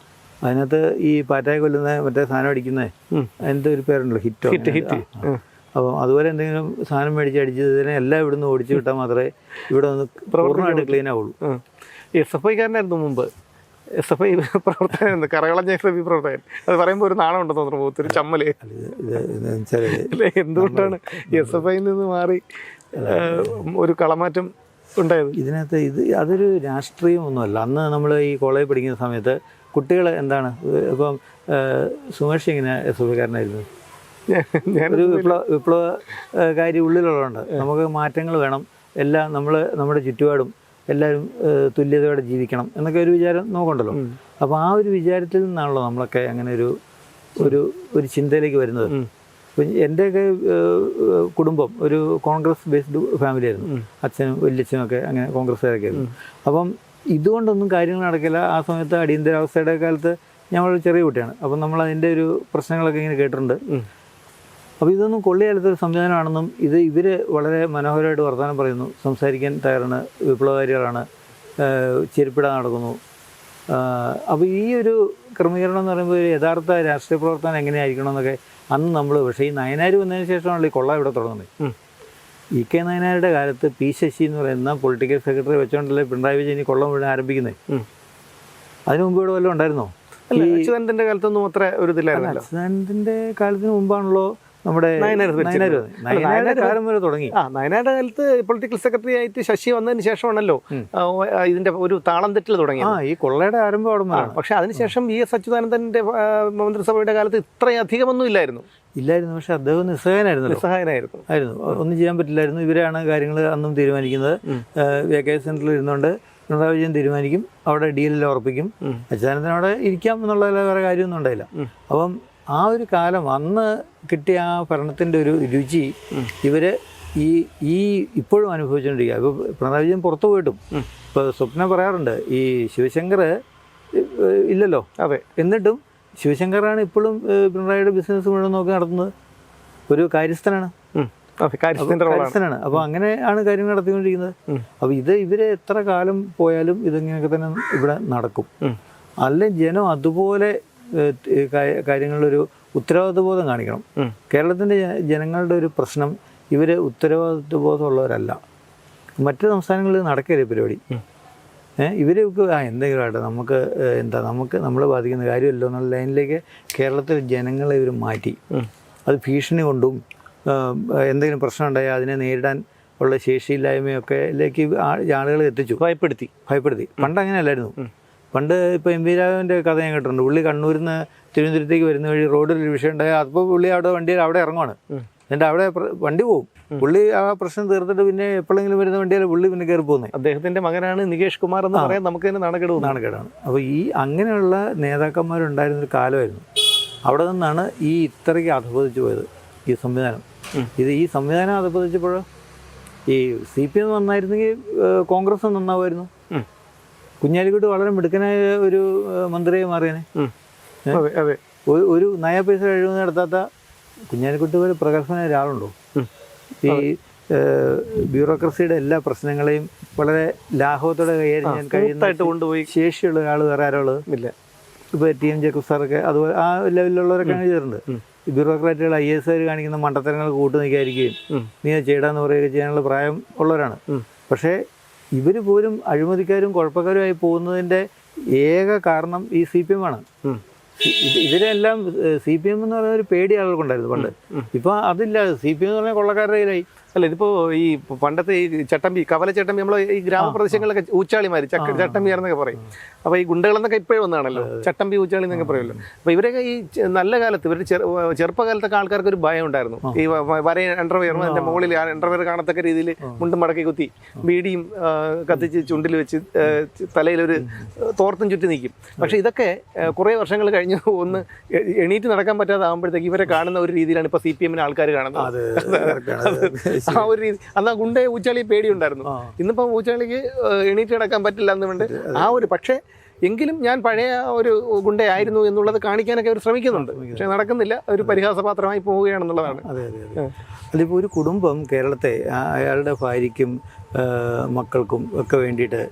അതിനകത്ത് ഈ പാറ്റായി കൊല്ലുന്ന മറ്റേ സാധനം അടിക്കുന്നത് അതിൻ്റെ ഒരു പേരുണ്ടല്ലോ, ഹിറ്റ്. അപ്പം അതുപോലെ എന്തെങ്കിലും സാധനം അടിച്ച് ഇതിനെ എല്ലാം ഇവിടുന്ന് ഓടിച്ചു വിട്ടാൽ മാത്രമേ ഇവിടെ ഒന്ന് പൂർണ്ണമായിട്ട് ക്ലീൻ ആവുള്ളൂ. SFI-കാരനായിരുന്നു മുമ്പ്, SFI പ്രവർത്തകൻ, കറകളം SFI പ്രവർത്തകൻ. അത് പറയുമ്പോൾ ഒരു നാണം ഉണ്ടെന്ന് തോന്നുന്നു, ഒത്തിരി ചമ്മല്. എന്തുകൊണ്ടാണ് SFI-യിൽ നിന്ന് മാറി ഒരു കളമാറ്റം ഉണ്ടായത്? ഇതിനകത്ത് അതൊരു രാഷ്ട്രീയമൊന്നുമല്ല. അന്ന് നമ്മൾ ഈ കോളേജിൽ പഠിക്കുന്ന സമയത്ത് കുട്ടികൾ എന്താണ്, ഇപ്പം സുമേഷ് ഇങ്ങനെ SFI-കാരനായിരുന്നു. ഒരു വിപ്ലവകാരി ഉള്ളിലുള്ളതുകൊണ്ട് നമുക്ക് മാറ്റങ്ങൾ വേണം, എല്ലാം നമ്മുടെ ചുറ്റുപാടും എല്ലാവരും തുല്യതയോടെ ജീവിക്കണം എന്നൊക്കെ ഒരു വിചാരം നമുക്കുണ്ടല്ലോ. അപ്പോൾ ആ ഒരു വിചാരത്തിൽ നിന്നാണല്ലോ നമ്മളൊക്കെ അങ്ങനെ ഒരു ചിന്തയിലേക്ക് വരുന്നത്. ഇപ്പം എൻ്റെയൊക്കെ കുടുംബം ഒരു കോൺഗ്രസ് ബേസ്ഡ് ഫാമിലി ആയിരുന്നു. അച്ഛനും വല്യച്ഛനും ഒക്കെ അങ്ങനെ കോൺഗ്രസ്സുകാരൊക്കെ ആയിരുന്നു. അപ്പം ഇതുകൊണ്ടൊന്നും കാര്യങ്ങൾ നടക്കില്ല. ആ സമയത്ത് അടിയന്തരാവസ്ഥയുടെ കാലത്ത് ഞങ്ങളൊരു ചെറിയ കുട്ടിയാണ്. അപ്പം നമ്മൾ അതിൻ്റെ ഒരു പ്രശ്നങ്ങളൊക്കെ ഇങ്ങനെ കേട്ടിട്ടുണ്ട്. അപ്പോൾ ഇതൊന്നും കൊള്ളിയാലത്തൊരു സംവിധാനമാണെന്നും ഇവർ വളരെ മനോഹരമായിട്ട് വർത്തമാനം പറയുന്നു, സംസാരിക്കാൻ തയ്യാറാണ്, വിപ്ലവകാരികളാണ്, ചെരുപ്പിടാൻ നടക്കുന്നു. അപ്പോൾ ഈ ഒരു ക്രമീകരണം എന്ന് പറയുമ്പോൾ ഒരു യഥാർത്ഥ രാഷ്ട്രീയ പ്രവർത്തനം എങ്ങനെയായിരിക്കണം എന്നൊക്കെ അന്ന് നമ്മൾ, പക്ഷേ ഈ നയനാർ വന്നതിന് ശേഷമാണല്ലോ ഈ കൊള്ള ഇവിടെ തുടങ്ങുന്നത്. EK നായനാരുടെ കാലത്ത് P ശശി എന്ന് പറയുന്ന പൊളിറ്റിക്കൽ സെക്രട്ടറി വെച്ചുകൊണ്ടല്ലേ പിണറായി വിജയൻ ഈ കൊള്ള മുഴുവൻ ആരംഭിക്കുന്നത്. അതിന് മുമ്പ് ഇവിടെ വല്ലതും ഉണ്ടായിരുന്നോ? അച്യുതാനന്ദൻ്റെ കാലത്തൊന്നും അത്ര ഒരു ഇതില്ലായിരുന്നു. അച്യുതാനന്ദൻ്റെ കാലത്തിന് മുമ്പാണല്ലോ നമ്മുടെ നയനാരുടെ കാലം വരെ തുടങ്ങി. നയനാരുടെ കാലത്ത് പൊളിറ്റിക്കൽ സെക്രട്ടറി ആയിട്ട് ശശി വന്നതിന് ശേഷമാണല്ലോ ഇതിന്റെ ഒരു താളം തെറ്റിൽ തുടങ്ങി. ഈ കൊള്ളയുടെ ആരംഭം അവിടെ. പക്ഷെ അതിനുശേഷം VS അച്യുതാനന്ദന്റെ മന്ത്രിസഭയുടെ കാലത്ത് ഇത്രയധികമൊന്നും ഇല്ലായിരുന്നു. പക്ഷെ അദ്ദേഹം നിസ്സഹായനായിരുന്നു. ഒന്നും ചെയ്യാൻ പറ്റില്ലായിരുന്നു. ഇവരാണ് കാര്യങ്ങൾ അന്നും തീരുമാനിക്കുന്നത്. വേക്കൻസി സെന്ററിൽ ഇരുന്നുകൊണ്ട് പിണറായി വിജയൻ തീരുമാനിക്കും, അവിടെ ഡീലെല്ലാം ഉറപ്പിക്കും. അച്യുതാനന്ദൻ അവിടെ ഇരിക്കാം എന്നുള്ള വേറെ കാര്യമൊന്നും ഉണ്ടായില്ല. അപ്പം ആ ഒരു കാലം, അന്ന് കിട്ടിയ ആ ഭരണത്തിൻ്റെ ഒരു രുചി ഇവർ ഈ ഇപ്പോഴും അനുഭവിച്ചുകൊണ്ടിരിക്കുക. ഇപ്പോൾ പിണറായി വിജയൻ പുറത്തു പോയിട്ടും ഇപ്പോൾ സ്വപ്ന പറയാറുണ്ട്, ഈ ശിവശങ്കർ ഇല്ലല്ലോ. അതെ. എന്നിട്ടും ശിവശങ്കറാണ് ഇപ്പോഴും പിണറായിയുടെ ബിസിനസ് മുഴുവൻ നോക്കി നടത്തുന്നത്. ഒരു കാര്യസ്ഥനാണ്. അപ്പോൾ അങ്ങനെയാണ് കാര്യങ്ങൾ നടത്തിക്കൊണ്ടിരിക്കുന്നത്. അപ്പോൾ ഇവരെ എത്ര കാലം പോയാലും ഇതിങ്ങനെയൊക്കെ തന്നെ ഇവിടെ നടക്കും. അല്ലെങ്കിൽ ജനം അതുപോലെ കാര്യങ്ങളിലൊരു ഉത്തരവാദിത്വബോധം കാണിക്കണം. കേരളത്തിൻ്റെ ജനങ്ങളുടെ ഒരു പ്രശ്നം, ഇവർ ഉത്തരവാദിത്വബോധമുള്ളവരല്ല. മറ്റ് സംസ്ഥാനങ്ങളിൽ നടക്കില്ല പരിപാടി. ഇവർക്ക് എന്തെങ്കിലും ആട്ടെ, നമുക്ക് നമ്മളെ ബാധിക്കുന്ന കാര്യമല്ലോ എന്നുള്ള ലൈനിലേക്ക് കേരളത്തിലെ ജനങ്ങളെ ഇവർ മാറ്റി. അത് ഭീഷണി കൊണ്ടും എന്തെങ്കിലും പ്രശ്നം ഉണ്ടായാൽ അതിനെ നേരിടാൻ ഉള്ള ശേഷിയില്ലായ്മയൊക്കെ ആളുകളെ എത്തിച്ചു, ഭയപ്പെടുത്തി. പണ്ട് അങ്ങനെയല്ലായിരുന്നു. പണ്ട് ഇപ്പോൾ MP രാഘവൻ്റെ കഥ ഞാൻ കേട്ടിട്ടുണ്ട്. പുള്ളി കണ്ണൂരിൽ നിന്ന് തിരുവനന്തപുരത്തേക്ക് വരുന്ന വഴി റോഡിൽ ഒരു വിഷയം ഉണ്ടായാൽ അപ്പോൾ പുള്ളി വണ്ടിയിൽ അവിടെ ഇറങ്ങുവാണ്. എന്നിട്ട് അവിടെ വണ്ടി പോകും. പുള്ളി ആ പ്രശ്നം തീർത്തിട്ട് പിന്നെ എപ്പോഴെങ്കിലും വരുന്ന വണ്ടിയിൽ പുള്ളി പിന്നെ കയറി പോകുന്നത്. അദ്ദേഹത്തിൻ്റെ മകനാണ് നികേഷ് കുമാർ എന്ന് പറയാൻ നമുക്ക് തന്നെ നാണക്കേടാണ്. അപ്പോൾ അങ്ങനെയുള്ള നേതാക്കന്മാരുണ്ടായിരുന്നൊരു കാലമായിരുന്നു. അവിടെ നിന്നാണ് ഇത്രയ്ക്ക് അധപതിച്ചു പോയത് ഈ സംവിധാനം. ഈ സംവിധാനം അധപതിച്ചപ്പോൾ ഈ CPM നന്നായിരുന്നെങ്കിൽ കോൺഗ്രസ് നന്നാവുമായിരുന്നു. കുഞ്ഞാലിക്കുട്ടി വളരെ മിടുക്കനായ ഒരു മന്ത്രിയെ മാറിയനെ. ഒരു നയ പൈസ കഴിവ് നടത്താത്ത കുഞ്ഞാലിക്കുട്ടി പോലെ പ്രഗത്ഭനായ ഒരാളുണ്ടോ? ഈ ബ്യൂറോക്രസിയുടെ എല്ലാ പ്രശ്നങ്ങളെയും വളരെ ലാഘവത്തോടെ കൈകാര്യം ചെയ്യാൻ കഴിയുന്നതായിട്ട് കൊണ്ടുപോയി ശേഷിയുള്ള ഒരാൾ വേറെ ആരുള്ളത് ഇല്ല. ഇപ്പോൾ TM ജേക്കബ് സാറൊക്കെ അതുപോലെ ആ ലെവലിലുള്ളവരൊക്കെ ചെയ്തിട്ടുണ്ട്. ബ്യൂറോക്രാറ്റുകൾ IAS കാണിക്കുന്ന മണ്ടത്തരങ്ങൾക്ക് കൂട്ടു നിൽക്കാതിരിക്കുകയും നീ അത് ചെയ്യടാന്ന് പറയുകയൊക്കെ ചെയ്യാനുള്ള പ്രായം ഉള്ളവരാണ്. പക്ഷേ ഇവർ പോലും അഴിമതിക്കാരും കുഴപ്പക്കാരുമായി പോകുന്നതിൻ്റെ ഏക കാരണം ഈ CPM ആണ്. ഇതിനെല്ലാം CPM എന്ന് പറയുന്ന ഒരു പേടി ആളുകൾക്കുണ്ടായിരുന്നു പണ്ട്. ഇപ്പം അതില്ല. CPM എന്ന് പറഞ്ഞാൽ കൊള്ളക്കാരുടെ കയ്യിലായി. അല്ല, ഇതിപ്പോൾ ഈ പണ്ടത്തെ ഈ ചട്ടമ്പി, കവല ചട്ടമ്പി, നമ്മൾ ഈ ഗ്രാമപ്രദേശങ്ങളിലൊക്കെ ഊച്ചാളിമാർ ചട്ടമ്പി ആണെന്നൊക്കെ പറയും. അപ്പോൾ ഈ ഗുണ്ടകളെന്നൊക്കെ ഇപ്പോഴും വന്നാണല്ലോ ചട്ടമ്പി ഊച്ചാളി എന്നൊക്കെ പറയുമല്ലോ. അപ്പോൾ ഇവരൊക്കെ ഈ നല്ല കാലത്ത്, ഇവരുടെ ചെറുപ്പകാലത്തൊക്കെ ആൾക്കാർക്ക് ഒരു ഭയം ഉണ്ടായിരുന്നു. ഈ വരയ അണ്ടർവെയർ, അതിൻ്റെ മുകളിൽ അണ്ടർവെയർ കാണത്തക്ക രീതിയിൽ മുണ്ടും മടക്കി കുത്തി ബീഡിയും കത്തിച്ച് ചുണ്ടിൽ വെച്ച് തലയിലൊരു തോർത്തും ചുറ്റി നിൽക്കും. പക്ഷേ ഇതൊക്കെ കുറേ വർഷങ്ങൾ കഴിഞ്ഞ് ഒന്ന് എണീറ്റ് നടക്കാൻ പറ്റാതെ ആകുമ്പോഴത്തേക്ക് ഇവരെ കാണുന്ന ഒരു രീതിയിലാണ് ഇപ്പോൾ CPM ആൾക്കാർ കാണുന്നത്. ആ ഒരു രീതി. അന്നാ ഗുണ്ടയെ ഊച്ചാളി പേടിയുണ്ടായിരുന്നു. ഇന്നിപ്പം ഊച്ചാളിക്ക് എണീറ്റ് നടക്കാൻ പറ്റില്ല എന്നുകൊണ്ട് ആ ഒരു, പക്ഷേ എങ്കിലും ഞാൻ പഴയ ഒരു ഗുണ്ടയായിരുന്നു എന്നുള്ളത് കാണിക്കാനൊക്കെ അവർ ശ്രമിക്കുന്നുണ്ട്. പക്ഷെ നടക്കുന്നില്ല. ഒരു പരിഹാസപാത്രമായി പോവുകയാണെന്നുള്ളതാണ്. അതിപ്പോൾ ഒരു കുടുംബം കേരളത്തെ അയാളുടെ ഭാര്യയ്ക്കും മക്കൾക്കും ഒക്കെ വേണ്ടിയിട്ട്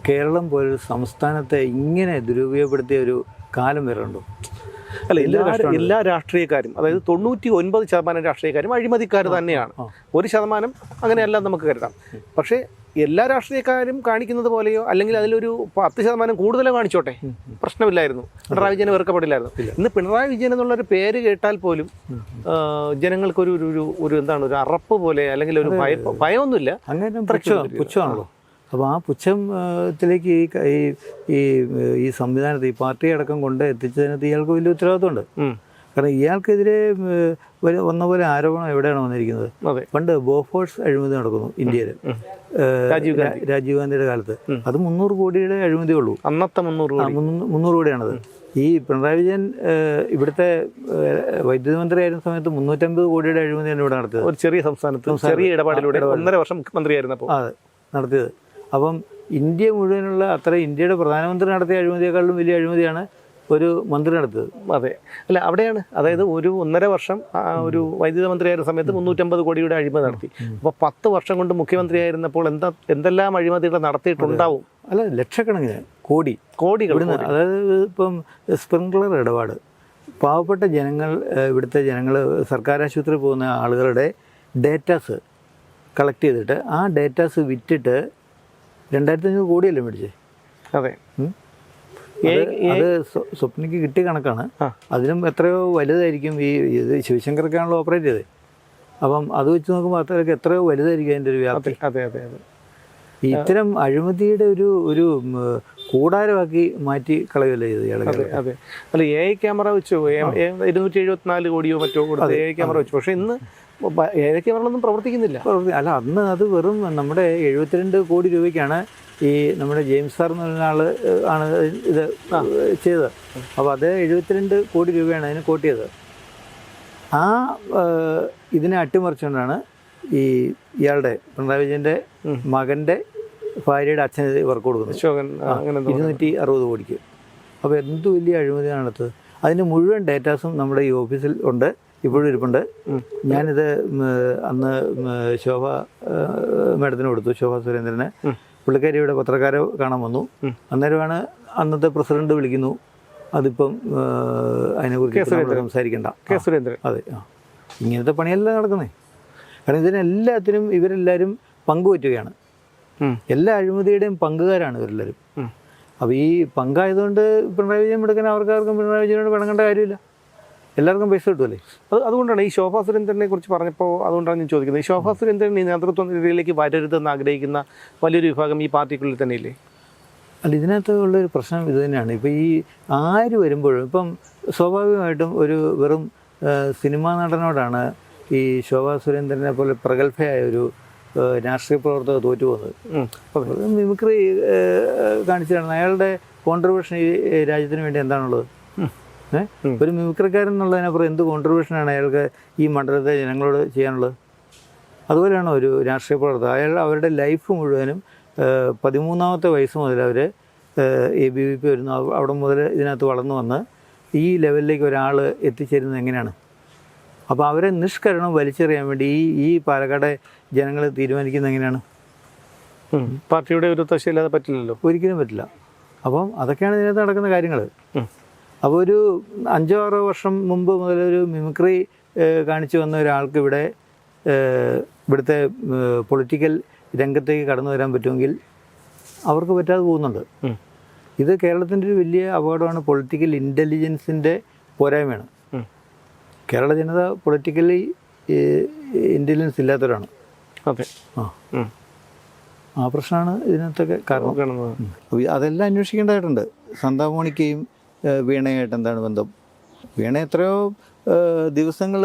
കേരളം പോലൊരു സംസ്ഥാനത്തെ ഇങ്ങനെ ദുരുപയോഗപ്പെടുത്തിയ ഒരു കാലം വരെ ഉണ്ടോ? അല്ല, എല്ലാ രാഷ്ട്രീയക്കാരും, അതായത് 99% രാഷ്ട്രീയക്കാരും അഴിമതിക്കാർ തന്നെയാണ്. 1% അങ്ങനെയല്ല നമുക്ക് കരുതാം. പക്ഷേ എല്ലാ രാഷ്ട്രീയക്കാരും കാണിക്കുന്നത് പോലെയോ അല്ലെങ്കിൽ അതിലൊരു 10% കൂടുതലോ കാണിച്ചോട്ടെ, പ്രശ്നമില്ലായിരുന്നു. പിണറായി വിജയന് വെറുക്കപ്പെടില്ലായിരുന്നു. ഇന്ന് പിണറായി വിജയൻ എന്നുള്ളൊരു പേര് കേട്ടാൽ പോലും ജനങ്ങൾക്കൊരു ഒരു എന്താണ്, ഒരു അറപ്പ് പോലെ, അല്ലെങ്കിൽ ഒരു ഭയമൊന്നുമില്ല, അങ്ങനെ പുച്ഛമാണല്ലോ. അപ്പോൾ ആ പുച്ഛത്തിലേക്ക് ഈ സംവിധാനത്തെ, ഈ പാർട്ടി അടക്കം കൊണ്ട് എത്തിച്ചതിനകത്ത് ഇയാൾക്ക് വലിയ ഉത്തരവാദിത്തമുണ്ട്. കാരണം ഇയാൾക്കെതിരെ വന്ന പോലെ ആരോപണം എവിടെയാണ് വന്നിരിക്കുന്നത്? പണ്ട് ബോഫോഴ്സ് അഴിമതി നടക്കുന്നു ഇന്ത്യയിൽ, രാജീവ് ഗാന്ധിയുടെ കാലത്ത്. അത് 300 കോടിയുടെ അഴിമതിയേ ഉള്ളൂ. അന്നത്തെ 300 കോടിയാണത്. ഈ പിണറായി വിജയൻ ഇവിടുത്തെ വൈദ്യുതി മന്ത്രിയായിരുന്ന സമയത്ത് 350 കോടിയുടെ അഴിമതിയാണ് ഇവിടെ നടത്തിയത്. ഒരു ചെറിയ സംസ്ഥാനത്ത് ചെറിയ ഇടപാടിലൂടെ 1.5 വർഷം മുഖ്യമന്ത്രിയായിരുന്നപ്പോൾ അതെ നടത്തിയത്. അപ്പം ഇന്ത്യ മുഴുവനുള്ള ഇന്ത്യയുടെ പ്രധാനമന്ത്രി നടത്തിയ അഴിമതിയെക്കാളും വലിയ അഴിമതിയാണ് ഒരു മന്ത്രി നടത്തിയത്. അതെ, അല്ല അവിടെയാണ്, അതായത് ഒരു 1.5 വർഷം ഒരു വൈദ്യുത മന്ത്രിയായിരുന്ന സമയത്ത് 350 കോടിയുടെ അഴിമതി നടത്തി. അപ്പോൾ 10 വർഷം കൊണ്ട് മുഖ്യമന്ത്രിയായിരുന്നപ്പോൾ എന്തെല്ലാം അഴിമതികൾ നടത്തിയിട്ടുണ്ടാവും? അല്ല, ലക്ഷക്കണക്കിന് കോടികൾ. അതായത് ഇപ്പം സ്പ്രിംഗ്ലർ ഇടപാട്, പാവപ്പെട്ട ജനങ്ങൾ, ഇവിടുത്തെ ജനങ്ങൾ സർക്കാർ ആശുപത്രിയിൽ പോകുന്ന ആളുകളുടെ ഡേറ്റാസ് കളക്ട് ചെയ്തിട്ട് ആ ഡേറ്റാസ് വിറ്റിട്ട് 2500 കോടിയല്ലേ മേടിച്ചേ? അതെ, അത് സ്വപ്നയ്ക്ക് കിട്ടിയ കണക്കാണ്. അതിനും എത്രയോ വലുതായിരിക്കും ഇത് ശിവശങ്കർക്കാണല്ലോ ഓപ്പറേറ്റ് ചെയ്തത്. അപ്പം അത് വെച്ച് നോക്കുമ്പോൾ അത്രയൊക്കെ എത്രയോ വലുതായിരിക്കും അതിൻ്റെ ഒരു വ്യാപ്തി. അതെ അതെ അതെ. ഇത്തരം അഴിമതിയുടെ ഒരു കൂടാരമാക്കി മാറ്റി കളയുമല്ലേ ചെയ്ത് ഇയാളെ. അതെ, അല്ല AI ക്യാമറ വെച്ചു, 274 കോടിയോ മറ്റോ കൊടുത്ത് AI ക്യാമറ വെച്ചു. പക്ഷേ ഇന്ന് AI ക്യാമറകളൊന്നും പ്രവർത്തിക്കുന്നില്ല. അല്ല, അന്ന് അത് വെറും നമ്മുടെ 72 കോടി രൂപയ്ക്കാണ് ഈ നമ്മുടെ ജെയിംസ് സാർ എന്ന് പറഞ്ഞ ആൾ ആണ് ഇത് ചെയ്തത്. അപ്പോൾ അത് 72 കോടി രൂപയാണ് അതിന് കോട്ട് ചെയ്തത്. ആ ഇതിനെ അട്ടിമറിച്ചുകൊണ്ടാണ് ഇയാളുടെ പിണറായി വിജയൻ്റെ മകൻ്റെ ഭാര്യയുടെ അച്ഛന് വർക്ക് കൊടുക്കുന്നത് 260 കോടിക്ക്. അപ്പോൾ എന്ത് വലിയ അഴിമതിയാണ് നടത്തത്. അതിൻ്റെ മുഴുവൻ ഡേറ്റാസും നമ്മുടെ ഈ ഓഫീസിൽ ഉണ്ട്, ഇപ്പോഴും ഇരിപ്പുണ്ട്. ഞാനിത് അന്ന് ശോഭ മാഡത്തിന് കൊടുത്തു, ശോഭ സുരേന്ദ്രന്. പുള്ളിക്കാരി ഇവിടെ പത്രക്കാരെ കാണാൻ വന്നു. അന്നേരമാണ് അന്നത്തെ പ്രസിഡന്റ് വിളിക്കുന്നു, അതിപ്പം അതിനെക്കുറിച്ച് സംസാരിക്കണ്ട. അതെ, ഇങ്ങനത്തെ പണിയല്ല നടക്കുന്നത്. കാരണം ഇതിനെല്ലാത്തിനും ഇവരെല്ലാവരും പങ്കുപറ്റുകയാണ്. എല്ലാ അഴിമതിയുടെയും പങ്കുകാരാണ് ഇവരെല്ലാവരും. അപ്പോൾ ഈ പങ്കായതുകൊണ്ട് പിണറായി വിജയൻ എടുക്കാൻ അവർക്കാർക്കും പിണറായി വിജയനോട് പിണങ്ങേണ്ട കാര്യമില്ല. എല്ലാവർക്കും പൈസ കിട്ടുമല്ലേ. അതുകൊണ്ടാണ് ഈ ശോഭാ സുരേന്ദ്രനെ കുറിച്ച് പറഞ്ഞപ്പോൾ അതുകൊണ്ടാണ് ഞാൻ ചോദിക്കുന്നത്. ഈ ശോഭാ സുരേന്ദ്രൻ ഈ നേതൃത്വ നിരയിലേക്ക് വരരുതെന്ന് ആഗ്രഹിക്കുന്ന വലിയൊരു വിഭാഗം ഈ പാർട്ടിക്കുള്ളിൽ തന്നെയില്ലേ? അല്ല, ഇതിനകത്ത് ഉള്ളൊരു പ്രശ്നം ഇത് തന്നെയാണ്. ഇപ്പോൾ ഈ ആര് വരുമ്പോഴും ഇപ്പം സ്വാഭാവികമായിട്ടും ഒരു വെറും സിനിമാ നടനോടാണ് ഈ ശോഭാ സുരേന്ദ്രനെ പോലെ പ്രഗത്ഭയായ ഒരു രാഷ്ട്രീയ പ്രവർത്തകർ തോറ്റു പോകുന്നത്. മിമിക്രി കാണിച്ചാണ്. അയാളുടെ കോൺട്രിബ്യൂഷൻ ഈ രാജ്യത്തിന് വേണ്ടി എന്താണുള്ളത്? ഒരു മിമിക്രിക്കാരൻ എന്നുള്ളതിനപ്പുറം എന്ത് കോൺട്രിബ്യൂഷനാണ് അയാൾക്ക് ഈ മണ്ഡലത്തെ ജനങ്ങളോട് ചെയ്യാനുള്ളത്? അതുപോലെയാണോ ഒരു രാഷ്ട്രീയ പ്രവർത്തകർ? അവരുടെ ലൈഫ് മുഴുവനും 13ാമത്തെ വയസ്സ് മുതൽ അവർ ABVP വരുന്നു, അവിടെ മുതൽ ഇതിനകത്ത് വളർന്നു വന്ന് ഈ ലെവലിലേക്ക് ഒരാൾ എത്തിച്ചേരുന്നത് എങ്ങനെയാണ്? അപ്പോൾ അവരെ നിഷ്കരണം വലിച്ചെറിയാൻ വേണ്ടി ഈ പാലക്കാട് ജനങ്ങൾ തീരുമാനിക്കുന്നത് എങ്ങനെയാണ്? പാർട്ടിയുടെ ഒരു തശയില്ലാതെ പറ്റില്ലല്ലോ, ഒരിക്കലും പറ്റില്ല. അപ്പം അതൊക്കെയാണ് ഇതിനകത്ത് നടക്കുന്ന കാര്യങ്ങൾ. അപ്പോൾ ഒരു 5-6 വർഷം മുമ്പ് മുതലൊരു മിമിക്രി കാണിച്ചു വന്ന ഒരാൾക്ക് ഇവിടുത്തെ പൊളിറ്റിക്കൽ രംഗത്തേക്ക് കടന്നു വരാൻ പറ്റുമെങ്കിൽ അവർക്ക് പറ്റാതെ പോകുന്നുണ്ട്. ഇത് കേരളത്തിൻ്റെ ഒരു വലിയ അപകടമാണ്. പൊളിറ്റിക്കൽ ഇൻ്റലിജൻസിൻ്റെ പോരായ്മയാണ്. കേരള ജനത പൊളിറ്റിക്കലി ഇൻ്റലിജൻസ് ഇല്ലാത്തവരാണ്. അതെ, ആ പ്രശ്നമാണ് ഇതിനകത്തൊക്കെ കാരണം. അതെല്ലാം അന്വേഷിക്കേണ്ടതായിട്ടുണ്ട്. സന്താമോണിക്കയും വീണയായിട്ട് എന്താണ് ബന്ധം? വീണ എത്രയോ ദിവസങ്ങൾ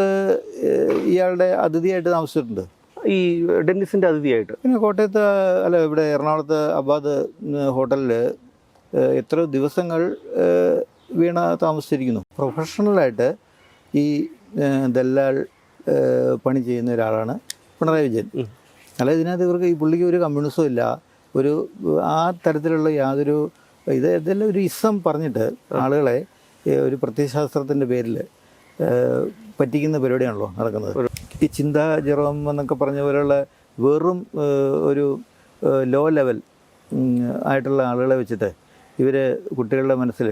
ഇയാളുടെ അതിഥിയായിട്ട് താമസിച്ചിട്ടുണ്ട്. ഈ ഡെന്നിസിൻ്റെ അതിഥിയായിട്ട്. പിന്നെ കോട്ടയത്ത് ഇവിടെ എറണാകുളത്ത് അബാദ് ഹോട്ടലിൽ എത്രയോ ദിവസങ്ങൾ വീണ താമസിച്ചിരിക്കുന്നു. പ്രൊഫഷണലായിട്ട് ഈ ദല്ലാൽ പണി ചെയ്യുന്ന ഒരാളാണ് പിണറായി വിജയൻ. അല്ല, ഇതിനകത്ത് ഇവർക്ക് ഈ പുള്ളിക്ക് ഒരു കമ്മ്യൂണിസവും ഇല്ല, ഒരു ആ തരത്തിലുള്ള യാതൊരു ഇതെല്ലാം ഒരു ഇസം പറഞ്ഞിട്ട് ആളുകളെ ഒരു പ്രത്യയശാസ്ത്രത്തിൻ്റെ പേരിൽ പറ്റിക്കുന്ന പരിപാടിയാണല്ലോ നടക്കുന്നത്. ഈ ചിന്താ ജെറോം എന്നൊക്കെ പറഞ്ഞ പോലെയുള്ള വെറും ഒരു ലോ ലെവൽ ആയിട്ടുള്ള ആളുകളെ വെച്ചിട്ട് ഇവർ കുട്ടികളുടെ മനസ്സിൽ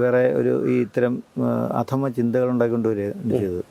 വേറെ ഒരു ഈ ഇത്തരം അധമ ചിന്തകൾ ഉണ്ടാക്കിക്കൊണ്ട് വരികയാണ് ചെയ്തത്.